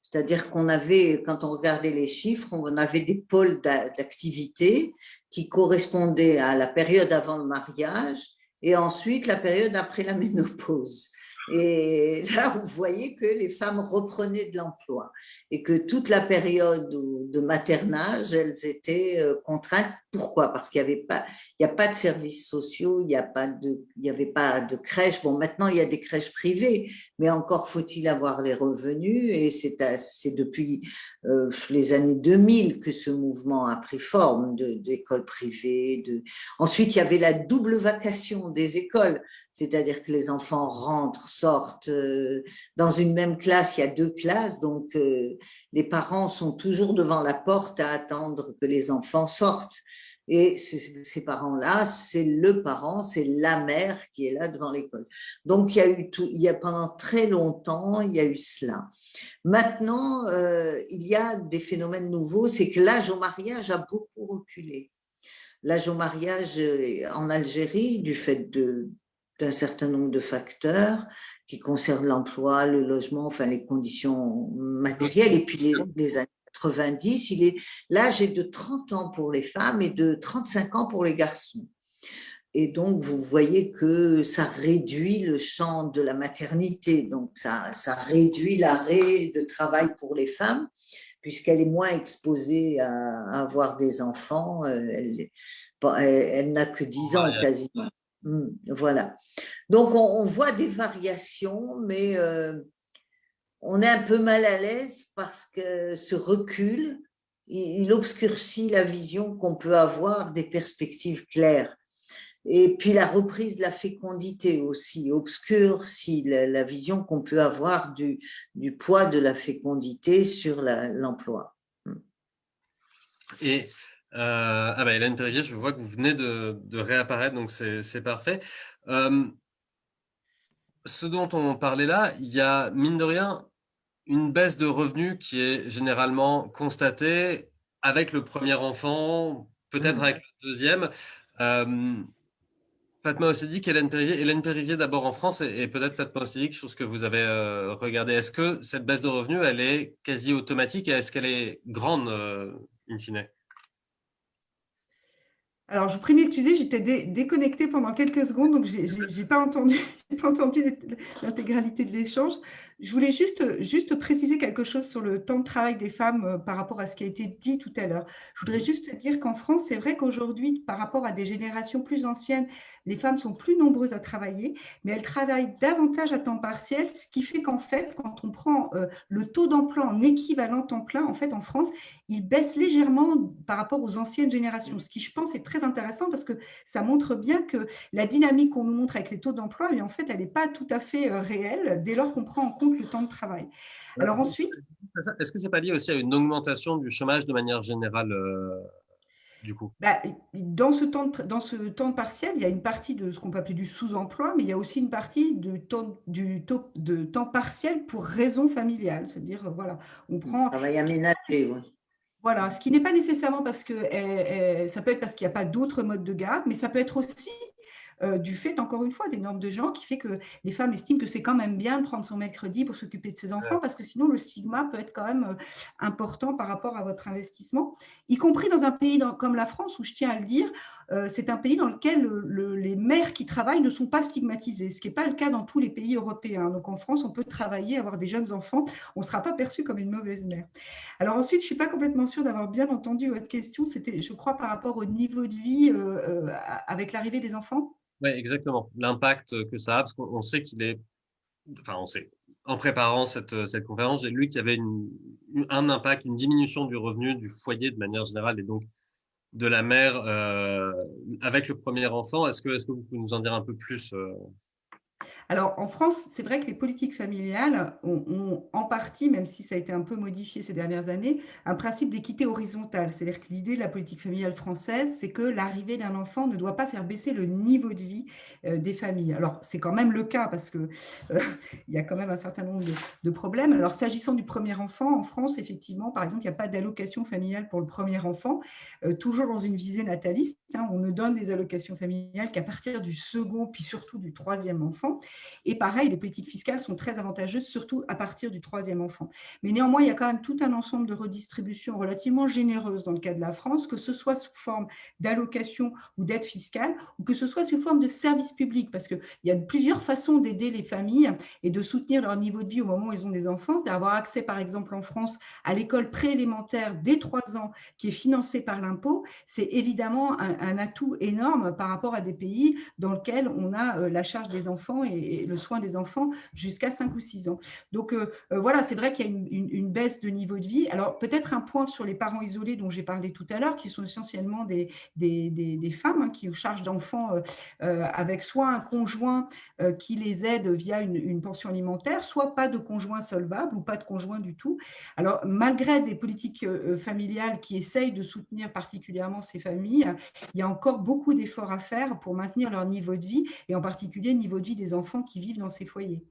C'est-à-dire qu'on avait, quand on regardait les chiffres, on avait des pôles d'activité qui correspondaient à la période avant le mariage et ensuite la période après la ménopause. Et là, vous voyez que les femmes reprenaient de l'emploi et que toute la période de maternage, elles étaient contraintes. Pourquoi? Parce qu'il n'y a pas de services sociaux, il n'y avait pas de crèche. Bon, maintenant, il y a des crèches privées, mais encore faut-il avoir les revenus. Et c'est depuis les années 2000 que ce mouvement a pris forme d'écoles privées. Ensuite, il y avait la double vacation des écoles. C'est-à-dire que les enfants rentrent, sortent. Dans une même classe, il y a 2 classes, donc les parents sont toujours devant la porte à attendre que les enfants sortent. Et ces parents-là, c'est le parent, c'est la mère qui est là devant l'école. Donc, il y a pendant très longtemps, il y a eu cela. Maintenant, il y a des phénomènes nouveaux, c'est que l'âge au mariage a beaucoup reculé. L'âge au mariage en Algérie, du fait d'un certain nombre de facteurs qui concernent l'emploi, le logement, enfin les conditions matérielles. Et puis les années 90, l'âge est de 30 ans pour les femmes et de 35 ans pour les garçons. Et donc, vous voyez que ça réduit le champ de la maternité. Donc, ça réduit l'arrêt de travail pour les femmes, puisqu'elle est moins exposée à avoir des enfants. Elle n'a que 10 ans quasiment. Voilà. Donc, on voit des variations, mais on est un peu mal à l'aise parce que ce recul, il obscurcit la vision qu'on peut avoir des perspectives claires. Et puis la reprise de la fécondité aussi obscurcit la vision qu'on peut avoir du poids de la fécondité sur l'emploi. Et Hélène Périvier, je vois que vous venez de réapparaître, donc c'est parfait. Ce dont on parlait là, il y a, mine de rien, une baisse de revenus qui est généralement constatée avec le premier enfant, peut-être avec le deuxième. Fatma Ossedik, Hélène Périvier. Hélène Périvier d'abord en France et peut-être Fatma Ossedik sur ce que vous avez regardé. Est-ce que cette baisse de revenus, elle est quasi automatique et est-ce qu'elle est grande in fine? Alors, je vous prie d'excuser, j'étais déconnectée pendant quelques secondes, donc je n'ai pas entendu, pas entendu l'intégralité de l'échange. Je voulais juste préciser quelque chose sur le temps de travail des femmes par rapport à ce qui a été dit tout à l'heure. Je voudrais juste dire qu'en France, c'est vrai qu'aujourd'hui, par rapport à des générations plus anciennes, les femmes sont plus nombreuses à travailler, mais elles travaillent davantage à temps partiel, ce qui fait qu'en fait, quand on prend le taux d'emploi en équivalent temps plein, en fait, en France, il baisse légèrement par rapport aux anciennes générations, ce qui, je pense, est très intéressant parce que ça montre bien que la dynamique qu'on nous montre avec les taux d'emploi, en fait, elle n'est pas tout à fait réelle dès lors qu'on prend en compte le temps de travail. Alors ensuite… Est-ce que ce n'est pas lié aussi à une augmentation du chômage de manière générale du coup? Dans ce temps partiel, il y a une partie de ce qu'on peut appeler du sous-emploi, mais il y a aussi une partie de temps partiel pour raison familiale. C'est-à-dire, voilà, on prend… Travail aménagé, oui. Voilà, ce qui n'est pas nécessairement parce que ça peut être parce qu'il n'y a pas d'autres modes de garde, mais ça peut être aussi du fait, encore une fois, des normes de genre qui fait que les femmes estiment que c'est quand même bien de prendre son mercredi pour s'occuper de ses enfants, parce que sinon le stigma peut être quand même important par rapport à votre investissement, y compris dans un pays comme la France, où je tiens à le dire, c'est un pays dans lequel les mères qui travaillent ne sont pas stigmatisées, ce qui n'est pas le cas dans tous les pays européens. Donc en France, on peut travailler, avoir des jeunes enfants, on ne sera pas perçu comme une mauvaise mère. Alors ensuite, je ne suis pas complètement sûre d'avoir bien entendu votre question, c'était, je crois, par rapport au niveau de vie avec l'arrivée des enfants. Oui, exactement. L'impact que ça a, parce qu'on sait qu'il est, enfin, on sait. En préparant cette conférence, j'ai lu qu'il y avait un impact, une diminution du revenu du foyer de manière générale et donc de la mère avec le premier enfant. Est-ce que vous pouvez nous en dire un peu plus Alors, en France, c'est vrai que les politiques familiales ont en partie, même si ça a été un peu modifié ces dernières années, un principe d'équité horizontale. C'est-à-dire que l'idée de la politique familiale française, c'est que l'arrivée d'un enfant ne doit pas faire baisser le niveau de vie des familles. Alors, c'est quand même le cas parce qu'il y a quand même un certain nombre de problèmes. Alors, s'agissant du premier enfant, en France, effectivement, par exemple, il n'y a pas d'allocation familiale pour le premier enfant, toujours dans une visée nataliste. On ne donne des allocations familiales qu'à partir du second, puis surtout du troisième enfant. Et pareil, les politiques fiscales sont très avantageuses, surtout à partir du 3e enfant. Mais néanmoins, il y a quand même tout un ensemble de redistributions relativement généreuses dans le cas de la France, que ce soit sous forme d'allocation ou d'aide fiscale, ou que ce soit sous forme de services publics, parce qu'il y a plusieurs façons d'aider les familles et de soutenir leur niveau de vie au moment où ils ont des enfants. C'est avoir accès, par exemple, en France, à l'école préélémentaire dès 3 ans, qui est financée par l'impôt. C'est évidemment un atout énorme par rapport à des pays dans lesquels on a la charge des enfants et le soin des enfants jusqu'à 5 ou 6 ans. Donc voilà, c'est vrai qu'il y a une baisse de niveau de vie. Alors peut-être un point sur les parents isolés dont j'ai parlé tout à l'heure, qui sont essentiellement des femmes qui ont charge d'enfants avec soit un conjoint qui les aide via une pension alimentaire, soit pas de conjoint solvable ou pas de conjoint du tout. Alors malgré des politiques familiales qui essayent de soutenir particulièrement ces familles, il y a encore beaucoup d'efforts à faire pour maintenir leur niveau de vie et en particulier le niveau de vie des enfants qui vivent dans ces foyers.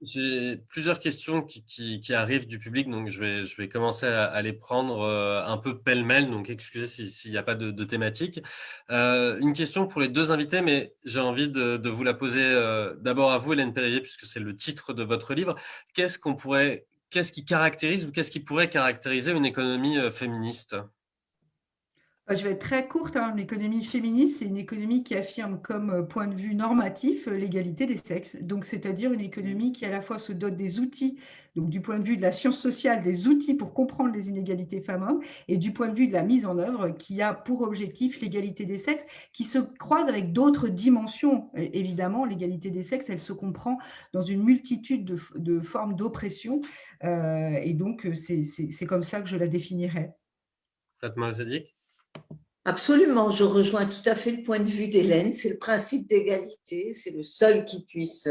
J'ai plusieurs questions qui arrivent du public, donc je vais commencer à les prendre un peu pêle-mêle, donc excusez s'il n'y a pas de thématique. Une question pour les deux invités, mais j'ai envie de vous la poser d'abord à vous, Hélène Périvier, puisque c'est le titre de votre livre. Qu'est-ce qui caractérise ou qu'est-ce qui pourrait caractériser une économie féministe ? Je vais être très courte. L'économie féministe, c'est une économie qui affirme comme point de vue normatif l'égalité des sexes. Donc, c'est-à-dire une économie qui à la fois se dote des outils, donc du point de vue de la science sociale, des outils pour comprendre les inégalités femmes-hommes, et du point de vue de la mise en œuvre qui a pour objectif l'égalité des sexes, qui se croise avec d'autres dimensions. Évidemment, l'égalité des sexes, elle se comprend dans une multitude de formes d'oppression. Et donc, c'est comme ça que je la définirais. Fatma Ozedic ? Absolument, je rejoins tout à fait le point de vue d'Hélène. C'est le principe d'égalité, c'est le seul qui puisse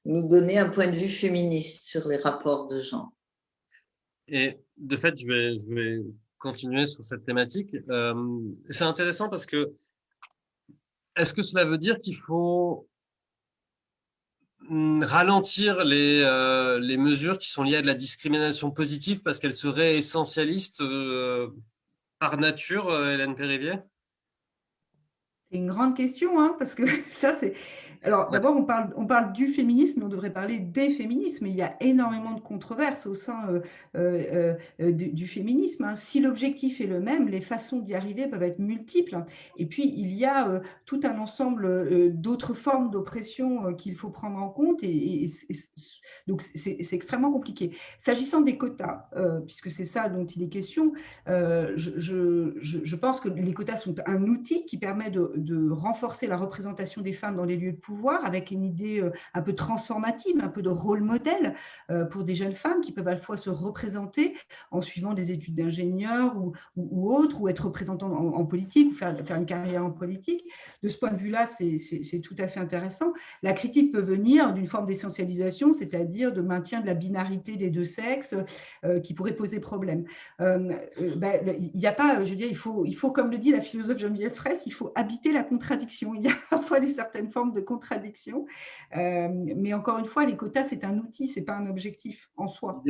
nous donner un point de vue féministe sur les rapports de genre. Et de fait, je vais continuer sur cette thématique. C'est intéressant parce que est-ce que cela veut dire qu'il faut ralentir les mesures qui sont liées à de la discrimination positive parce qu'elles seraient essentialistes par nature, Hélène Périvier ? C'est une grande question, parce que ça, c'est… Alors, d'abord, on parle du féminisme, mais on devrait parler des féminismes. Il y a énormément de controverses au sein du féminisme. Si l'objectif est le même, les façons d'y arriver peuvent être multiples. Et puis, il y a tout un ensemble d'autres formes d'oppression qu'il faut prendre en compte. Donc, c'est extrêmement compliqué. S'agissant des quotas, puisque c'est ça dont il est question, je pense que les quotas sont un outil qui permet de renforcer la représentation des femmes dans les lieux de pouvoir avec une idée un peu transformative, un peu de rôle modèle pour des jeunes femmes qui peuvent à la fois se représenter en suivant des études d'ingénieur ou autres, ou être représentante en politique, ou faire une carrière en politique. De ce point de vue-là, c'est tout à fait intéressant. La critique peut venir d'une forme d'essentialisation, c'est-à-dire de maintien de la binarité des deux sexes qui pourrait poser problème. Il n'y a pas, je veux dire, il faut, comme le dit la philosophe Geneviève Fraisse, il faut habiter la contradiction. Il y a parfois certaines formes de contradiction, mais encore une fois, les quotas, c'est un outil, ce n'est pas un objectif en soi.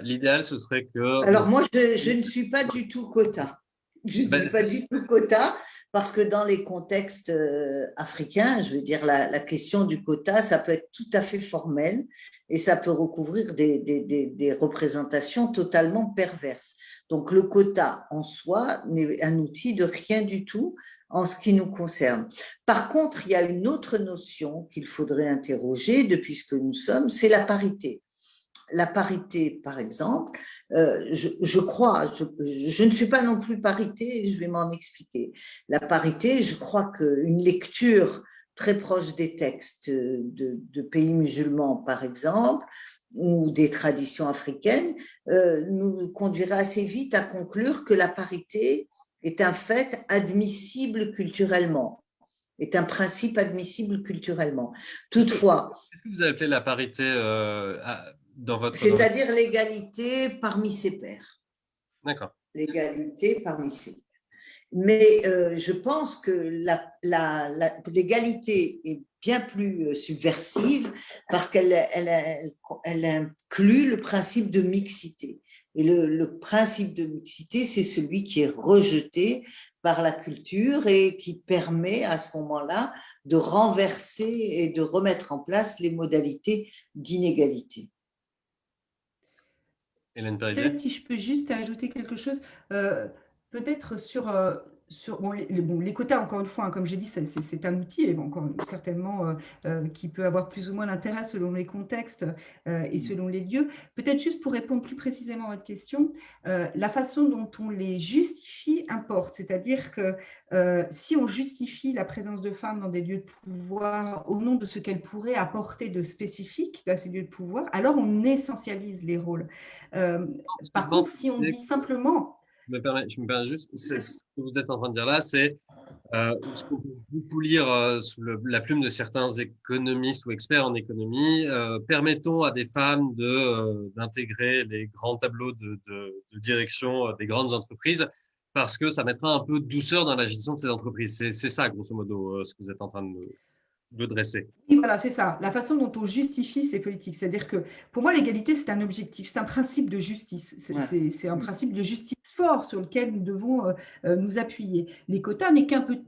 L'idéal, ce serait que… Alors moi, je ne suis pas du tout quota. Je ne suis pas du tout quota parce que dans les contextes africains, je veux dire, la question du quota, ça peut être tout à fait formel et ça peut recouvrir des représentations totalement perverses. Donc le quota en soi n'est un outil de rien du tout en ce qui nous concerne. Par contre, il y a une autre notion qu'il faudrait interroger depuis ce que nous sommes, c'est la parité. La parité, par exemple, je crois, je ne suis pas non plus parité, je vais m'en expliquer. La parité, je crois qu'une lecture très proche des textes de pays musulmans, par exemple, ou des traditions africaines, nous conduirait assez vite à conclure que la parité est un fait admissible culturellement, est un principe admissible culturellement. Toutefois… Qu'est-ce que vous avez appelé la parité dans votre… C'est-à-dire l'égalité parmi ses pairs. D'accord. L'égalité parmi ses pairs. Mais je pense que l'égalité est bien plus subversive parce qu'elle inclut le principe de mixité. Et le principe de mixité, c'est celui qui est rejeté par la culture et qui permet à ce moment-là de renverser et de remettre en place les modalités d'inégalité. Hélène Péridier. Peut-être si je peux juste ajouter quelque chose, peut-être sur bon, les quotas, encore une fois, hein, comme j'ai dit, c'est un outil et bon, certainement qui peut avoir plus ou moins d'intérêt selon les contextes et selon les lieux. Peut-être juste pour répondre plus précisément à votre question, la façon dont on les justifie importe. C'est-à-dire que si on justifie la présence de femmes dans des lieux de pouvoir au nom de ce qu'elles pourraient apporter de spécifique à ces lieux de pouvoir, alors on essentialise les rôles. Par contre, si on dit simplement… Je me permets juste, ce que vous êtes en train de dire là, c'est ce qu'on peut beaucoup lire sous la plume de certains économistes ou experts en économie. Permettons à des femmes d'intégrer les grands tableaux de direction des grandes entreprises parce que ça mettra un peu de douceur dans la gestion de ces entreprises. C'est ça, grosso modo, ce que vous êtes en train de dresser. Oui, voilà, c'est ça, la façon dont on justifie ces politiques. C'est-à-dire que pour moi, l'égalité, c'est un objectif, c'est un principe de justice. C'est un principe de justice fort sur lequel nous devons nous appuyer. Les quotas,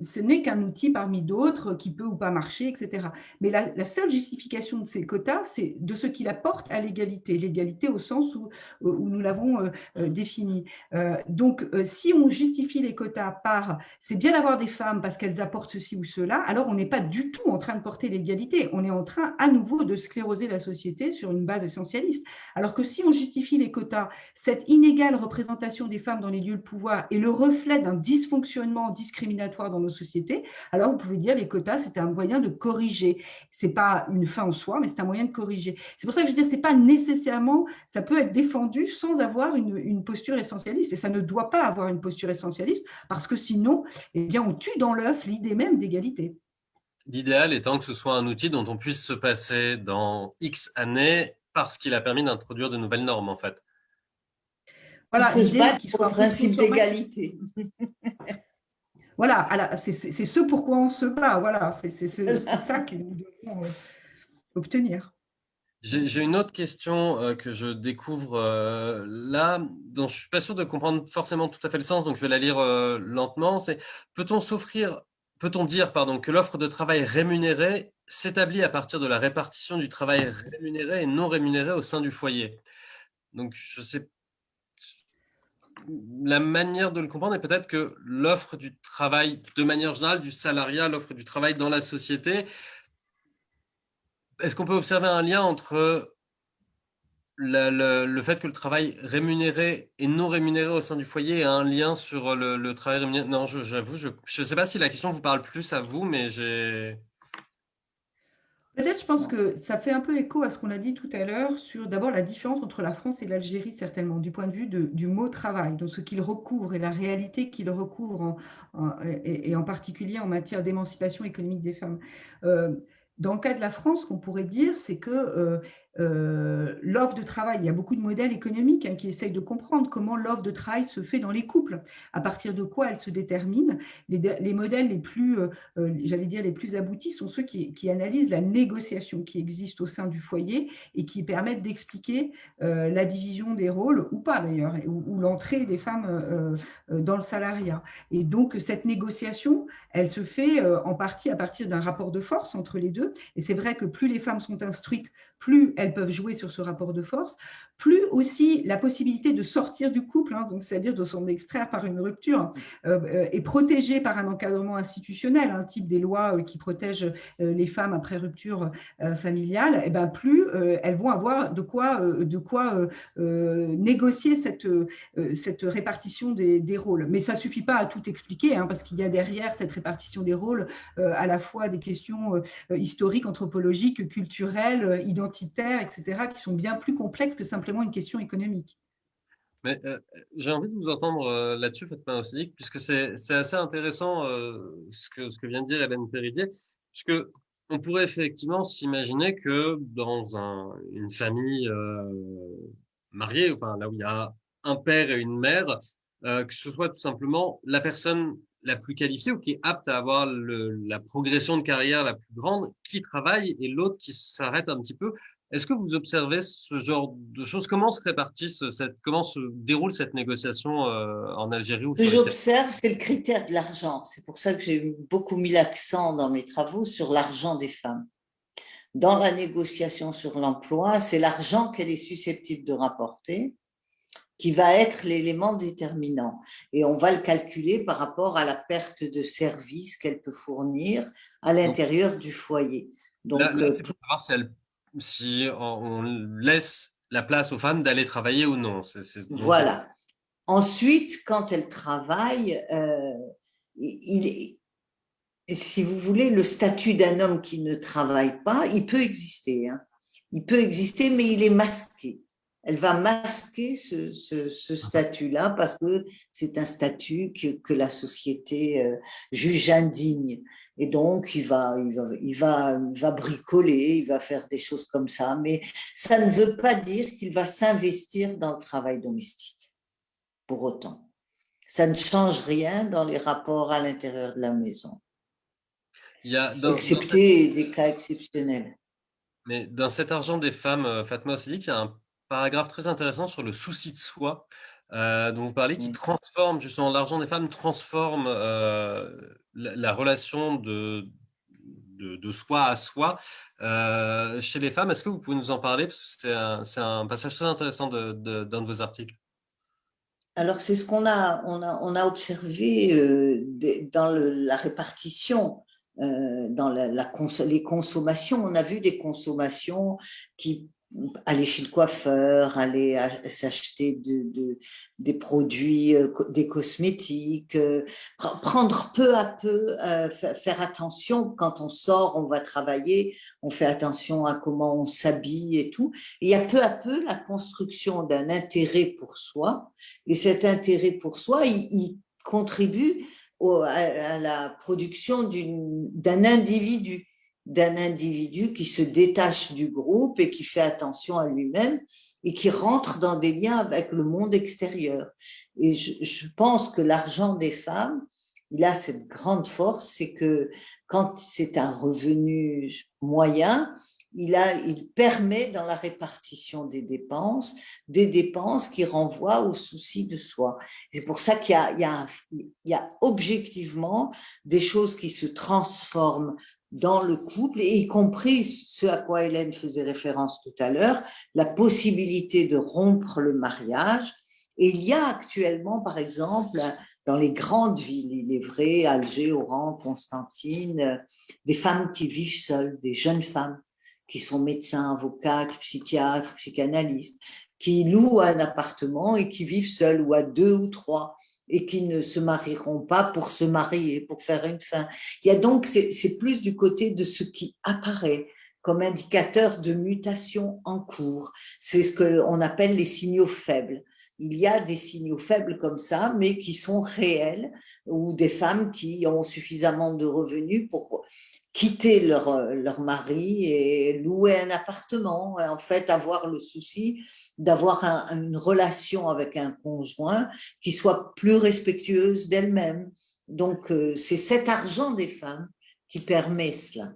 ce n'est qu'un outil parmi d'autres qui peut ou pas marcher, etc. Mais la seule justification de ces quotas, c'est de ce qu'il apporte à l'égalité. L'égalité au sens où nous l'avons défini. Donc, si on justifie les quotas par « c'est bien d'avoir des femmes parce qu'elles apportent ceci ou cela », alors on n'est pas du tout en train de porter l'égalité. On est en train à nouveau de scléroser la société sur une base essentialiste. Alors que si on justifie les quotas, cette inégale représentation des femmes dans les lieux de pouvoir est le reflet d'un dysfonctionnement discriminatoire dans nos sociétés, alors vous pouvez dire les quotas, c'est un moyen de corriger. Ce n'est pas une fin en soi, mais c'est un moyen de corriger. C'est pour ça que je dis que c'est pas nécessairement, ça peut être défendu sans avoir une posture essentialiste. Et ça ne doit pas avoir une posture essentialiste parce que sinon, eh bien, on tue dans l'œuf l'idée même d'égalité. L'idéal étant que ce soit un outil dont on puisse se passer dans X années parce qu'il a permis d'introduire de nouvelles normes, en fait. Voilà, il faut se battre qu'il pour le principe d'égalité. Voilà, c'est ce pourquoi on se bat. Voilà, c'est ça que nous devons obtenir. J'ai une autre question que je découvre là, dont je suis pas sûr de comprendre forcément tout à fait le sens, donc je vais la lire lentement. C'est peut-on dire que l'offre de travail rémunéré s'établit à partir de la répartition du travail rémunéré et non rémunéré au sein du foyer? Donc, je sais, la manière de le comprendre est peut-être que l'offre du travail, de manière générale, du salariat, l'offre du travail dans la société, est-ce qu'on peut observer un lien entre le fait que le travail rémunéré et non rémunéré au sein du foyer a un lien sur le travail rémunéré? Non, j'avoue, je ne sais pas si la question vous parle plus à vous, mais j'ai… Peut-être, je pense que ça fait un peu écho à ce qu'on a dit tout à l'heure sur d'abord la différence entre la France et l'Algérie, certainement, du point de vue du mot travail, donc ce qu'il recouvre et la réalité qu'il recouvre, et en particulier en matière d'émancipation économique des femmes. Dans le cas de la France, ce qu'on pourrait dire, c'est que l'offre de travail, il y a beaucoup de modèles économiques qui essayent de comprendre comment l'offre de travail se fait dans les couples, à partir de quoi elle se détermine. Les modèles les plus, j'allais dire, les plus aboutis sont ceux qui analysent la négociation qui existe au sein du foyer et qui permettent d'expliquer la division des rôles, ou pas d'ailleurs, ou l'entrée des femmes dans le salariat. Et donc, cette négociation, elle se fait en partie à partir d'un rapport de force entre les deux. Et c'est vrai que plus les femmes sont instruites, plus elles peuvent jouer sur ce rapport de force, plus aussi la possibilité de sortir du couple, donc c'est-à-dire de s'en extraire par une rupture, est protégée par un encadrement institutionnel, un type des lois qui protègent les femmes après rupture familiale, et ben plus elles vont avoir de quoi négocier cette répartition des rôles. Mais ça ne suffit pas à tout expliquer, parce qu'il y a derrière cette répartition des rôles à la fois des questions historiques, anthropologiques, culturelles, identitaires, etc., qui sont bien plus complexes que simplement une question économique. Mais j'ai envie de vous entendre là-dessus, Fatma Ossediq, puisque c'est assez intéressant ce que vient de dire Hélène Péridier, puisque on pourrait effectivement s'imaginer que dans une famille mariée, enfin là où il y a un père et une mère, que ce soit tout simplement la personne la plus qualifiée ou qui est apte à avoir la progression de carrière la plus grande qui travaille et l'autre qui s'arrête un petit peu Est-ce que vous observez ce genre de choses? Comment se répartissent comment se déroule cette négociation en Algérie ou Ce que sur le terrain? j'observe, c'est le critère de l'argent. C'est pour ça que j'ai beaucoup mis l'accent dans mes travaux sur l'argent des femmes. Dans la négociation sur l'emploi, c'est l'argent qu'elle est susceptible de rapporter qui va être l'élément déterminant. Et on va le calculer par rapport à la perte de services qu'elle peut fournir à Donc l'intérieur du foyer. là, Donc, c'est pour savoir si on laisse la place aux femmes d'aller travailler ou non. Donc voilà. Ensuite, quand elle travaille, si vous voulez, le statut d'un homme qui ne travaille pas, il peut exister, hein. Il peut exister, mais il est masqué. Elle va masquer ce statut-là parce que c'est un statut que la société juge indigne. Et donc, il va bricoler, il va faire des choses comme ça. Mais ça ne veut pas dire qu'il va s'investir dans le travail domestique, pour autant. Ça ne change rien dans les rapports à l'intérieur de la maison. il y a Excepté des cas exceptionnels. mais dans cet argent des femmes, Fatma Ossili, il y a un paragraphe très intéressant sur le souci de soi dont vous parlez, qui transforme justement l'argent des femmes transforme la relation de soi à soi chez les femmes. Est-ce que vous pouvez nous en parler? Parce que c'est un passage très intéressant d'un de vos articles. Alors, c'est ce qu'on a observé dans la répartition, dans les consommations. On a vu des consommations qui aller chez le coiffeur, aller s'acheter des produits, des cosmétiques, prendre peu à peu, faire attention quand on sort, on va travailler, on fait attention à comment on s'habille et tout. Et il y a peu à peu la construction d'un intérêt pour soi, et cet intérêt pour soi, il contribue à la production d'un individu qui se détache du groupe et qui fait attention à lui-même et qui rentre dans des liens avec le monde extérieur. Et je pense que l'argent des femmes, il a cette grande force, c'est que quand c'est un revenu moyen, il permet dans la répartition des dépenses qui renvoient au souci de soi. C'est pour ça qu'il y a objectivement des choses qui se transforment dans le couple, et y compris ce à quoi Hélène faisait référence tout à l'heure, la possibilité de rompre le mariage. Et il y a actuellement, par exemple, dans les grandes villes, il est vrai, Alger, Oran, Constantine, des femmes qui vivent seules, des jeunes femmes qui sont médecins, avocats, psychiatres, psychanalystes, qui louent un appartement et qui vivent seules, ou à 2 ou 3, et qui ne se marieront pas pour se marier, pour faire une fin. Il y a donc, c'est plus du côté de ce qui apparaît comme indicateur de mutation en cours. C'est ce qu'on appelle les signaux faibles. Il y a des signaux faibles comme ça, mais qui sont réels, ou des femmes qui ont suffisamment de revenus pour quitter leur mari et louer un appartement, en fait avoir le souci d'avoir une relation avec un conjoint qui soit plus respectueuse d'elle-même. Donc c'est cet argent des femmes qui permet cela.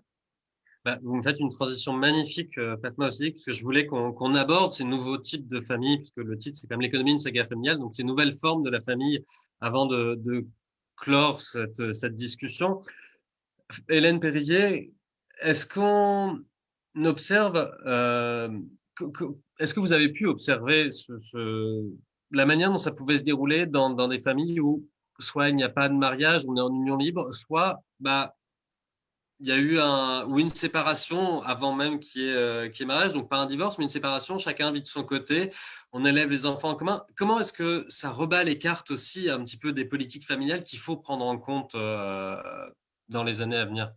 Vous me faites une transition magnifique, Fatma aussi, parce que je voulais qu'on aborde ces nouveaux types de familles, puisque le titre, c'est quand même l'économie, une saga familiale, donc ces nouvelles formes de la famille, avant de clore cette discussion. Hélène Périer, est-ce qu'on observe, est-ce que vous avez pu observer la manière dont ça pouvait se dérouler dans des familles où soit il n'y a pas de mariage, on est en union libre, soit il y a eu une séparation avant même qu'il y ait mariage, donc pas un divorce, mais une séparation, chacun vit de son côté, on élève les enfants en commun. Comment est-ce que ça rebat les cartes aussi un petit peu des politiques familiales qu'il faut prendre en compte dans les années à venir?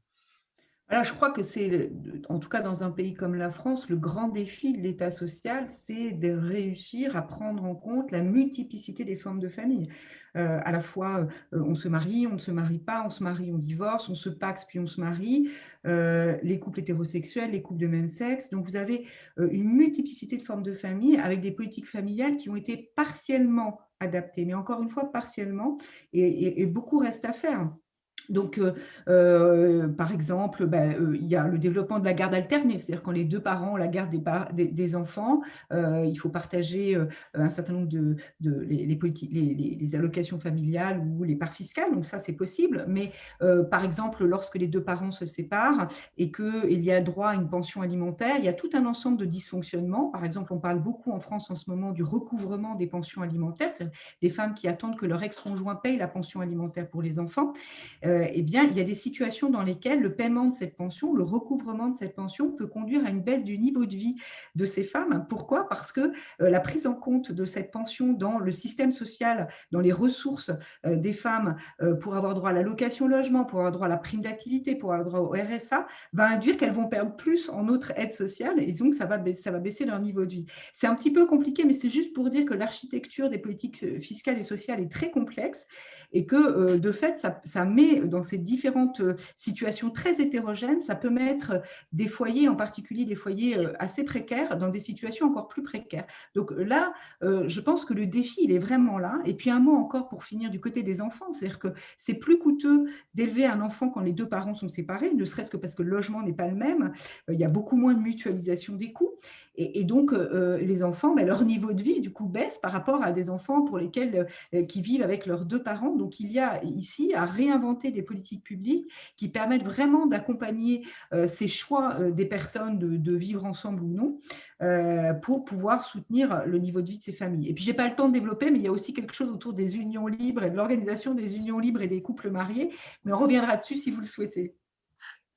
Alors, je crois que c'est, en tout cas dans un pays comme la France, le grand défi de l'État social, c'est de réussir à prendre en compte la multiplicité des formes de famille. À la fois, on se marie, on ne se marie pas, on se marie, on divorce, on se paxe puis on se marie, les couples hétérosexuels, les couples de même sexe. Donc, vous avez une multiplicité de formes de famille avec des politiques familiales qui ont été partiellement adaptées, mais encore une fois partiellement, et beaucoup reste à faire. Donc, par exemple, il y a le développement de la garde alternée, c'est-à-dire quand les deux parents ont la garde des enfants, il faut partager un certain nombre les allocations familiales ou les parts fiscales, donc ça c'est possible, mais par exemple, lorsque les deux parents se séparent et qu'il y a droit à une pension alimentaire, il y a tout un ensemble de dysfonctionnements. Par exemple, on parle beaucoup en France en ce moment du recouvrement des pensions alimentaires, c'est-à-dire des femmes qui attendent que leur ex-conjoint paye la pension alimentaire pour les enfants. Eh bien, il y a des situations dans lesquelles le paiement de cette pension, le recouvrement de cette pension peut conduire à une baisse du niveau de vie de ces femmes. Pourquoi? Parce que la prise en compte de cette pension dans le système social, dans les ressources des femmes pour avoir droit à l'allocation logement, pour avoir droit à la prime d'activité, pour avoir droit au RSA, va induire qu'elles vont perdre plus en autres aides sociales et donc ça va baisser leur niveau de vie. C'est un petit peu compliqué, mais c'est juste pour dire que l'architecture des politiques fiscales et sociales est très complexe et que de fait, ça met dans ces différentes situations très hétérogènes, ça peut mettre des foyers, en particulier des foyers assez précaires, dans des situations encore plus précaires. Donc là, je pense que le défi, il est vraiment là. Et puis un mot encore pour finir du côté des enfants, c'est-à-dire que c'est plus coûteux d'élever un enfant quand les deux parents sont séparés, ne serait-ce que parce que le logement n'est pas le même, il y a beaucoup moins de mutualisation des coûts. Et donc, les enfants, leur niveau de vie, du coup, baisse par rapport à des enfants pour lesquels, qui vivent avec leurs deux parents. Donc, il y a ici à réinventer des politiques publiques qui permettent vraiment d'accompagner ces choix des personnes de vivre ensemble ou non pour pouvoir soutenir le niveau de vie de ces familles. Et puis, je n'ai pas le temps de développer, mais il y a aussi quelque chose autour des unions libres et de l'organisation des unions libres et des couples mariés. Mais on reviendra dessus si vous le souhaitez.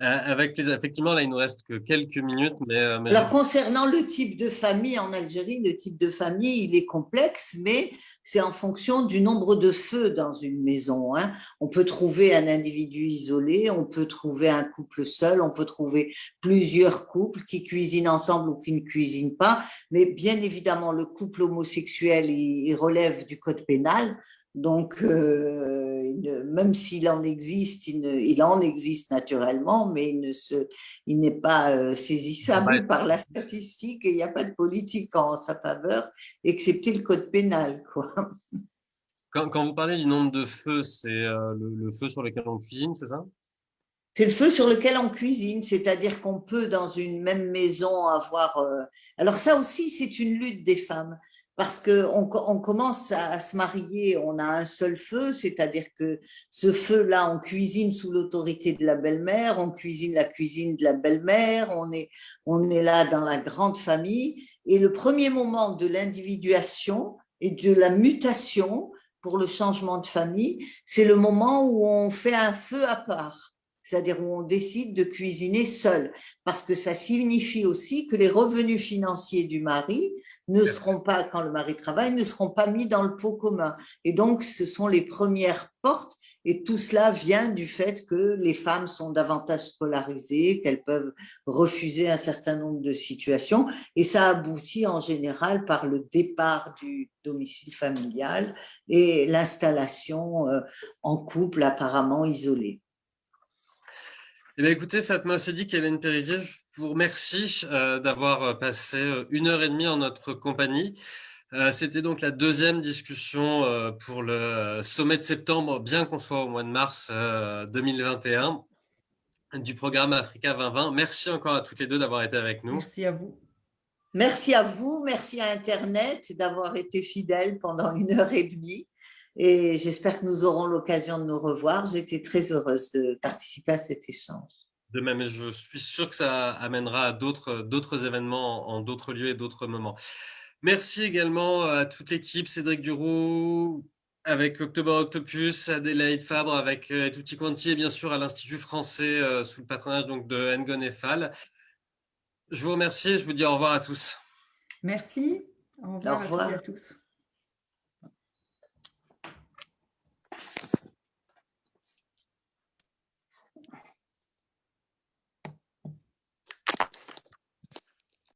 Avec plaisir. Effectivement, là, il nous reste que quelques minutes, mais Alors, concernant le type de famille en Algérie, le type de famille, il est complexe, mais c'est en fonction du nombre de feux dans une maison, hein. On peut trouver un individu isolé, on peut trouver un couple seul, on peut trouver plusieurs couples qui cuisinent ensemble ou qui ne cuisinent pas, mais bien évidemment, le couple homosexuel, il relève du code pénal. Donc, même s'il en existe, il en existe naturellement, mais il n'est pas saisissable par la statistique et il n'y a pas de politique en sa faveur, excepté le code pénal, quoi. Quand vous parlez du nombre de feux, c'est le feu sur lequel on cuisine, c'est ça? C'est le feu sur lequel on cuisine, c'est-à-dire qu'on peut dans une même maison avoir… Alors ça aussi, c'est une lutte des femmes. Parce qu'on commence à se marier, on a un seul feu, c'est-à-dire que ce feu-là, on cuisine sous l'autorité de la belle-mère, on cuisine la cuisine de la belle-mère, on est là dans la grande famille. Et le premier moment de l'individuation et de la mutation pour le changement de famille, c'est le moment où on fait un feu à part. C'est-à-dire où on décide de cuisiner seul, parce que ça signifie aussi que les revenus financiers du mari ne seront pas, quand le mari travaille, ne seront pas mis dans le pot commun. Et donc, ce sont les premières portes, et tout cela vient du fait que les femmes sont davantage scolarisées, qu'elles peuvent refuser un certain nombre de situations, et ça aboutit en général par le départ du domicile familial et l'installation en couple apparemment isolé. Eh bien, écoutez, Fatma Sédic, Hélène Périvier, je vous remercie d'avoir passé 1 heure et demie en notre compagnie. C'était donc la deuxième discussion pour le sommet de septembre, bien qu'on soit au mois de mars 2021, du programme Africa 2020. Merci encore à toutes les deux d'avoir été avec nous. Merci à vous. Merci à vous, merci à Internet d'avoir été fidèle pendant 1 heure et demie. Et j'espère que nous aurons l'occasion de nous revoir. J'étais très heureuse de participer à cet échange. De même, je suis sûr que ça amènera à d'autres événements en d'autres lieux et d'autres moments. Merci également à toute l'équipe, Cédric Duroux, avec October Octopus, Adélaïde Fabre, avec Tutti Quanti, et bien sûr à l'Institut français sous le patronage donc, de Ngon Eiffel. Je vous remercie et je vous dis au revoir à tous. Merci. Au revoir. À toutes et à tous.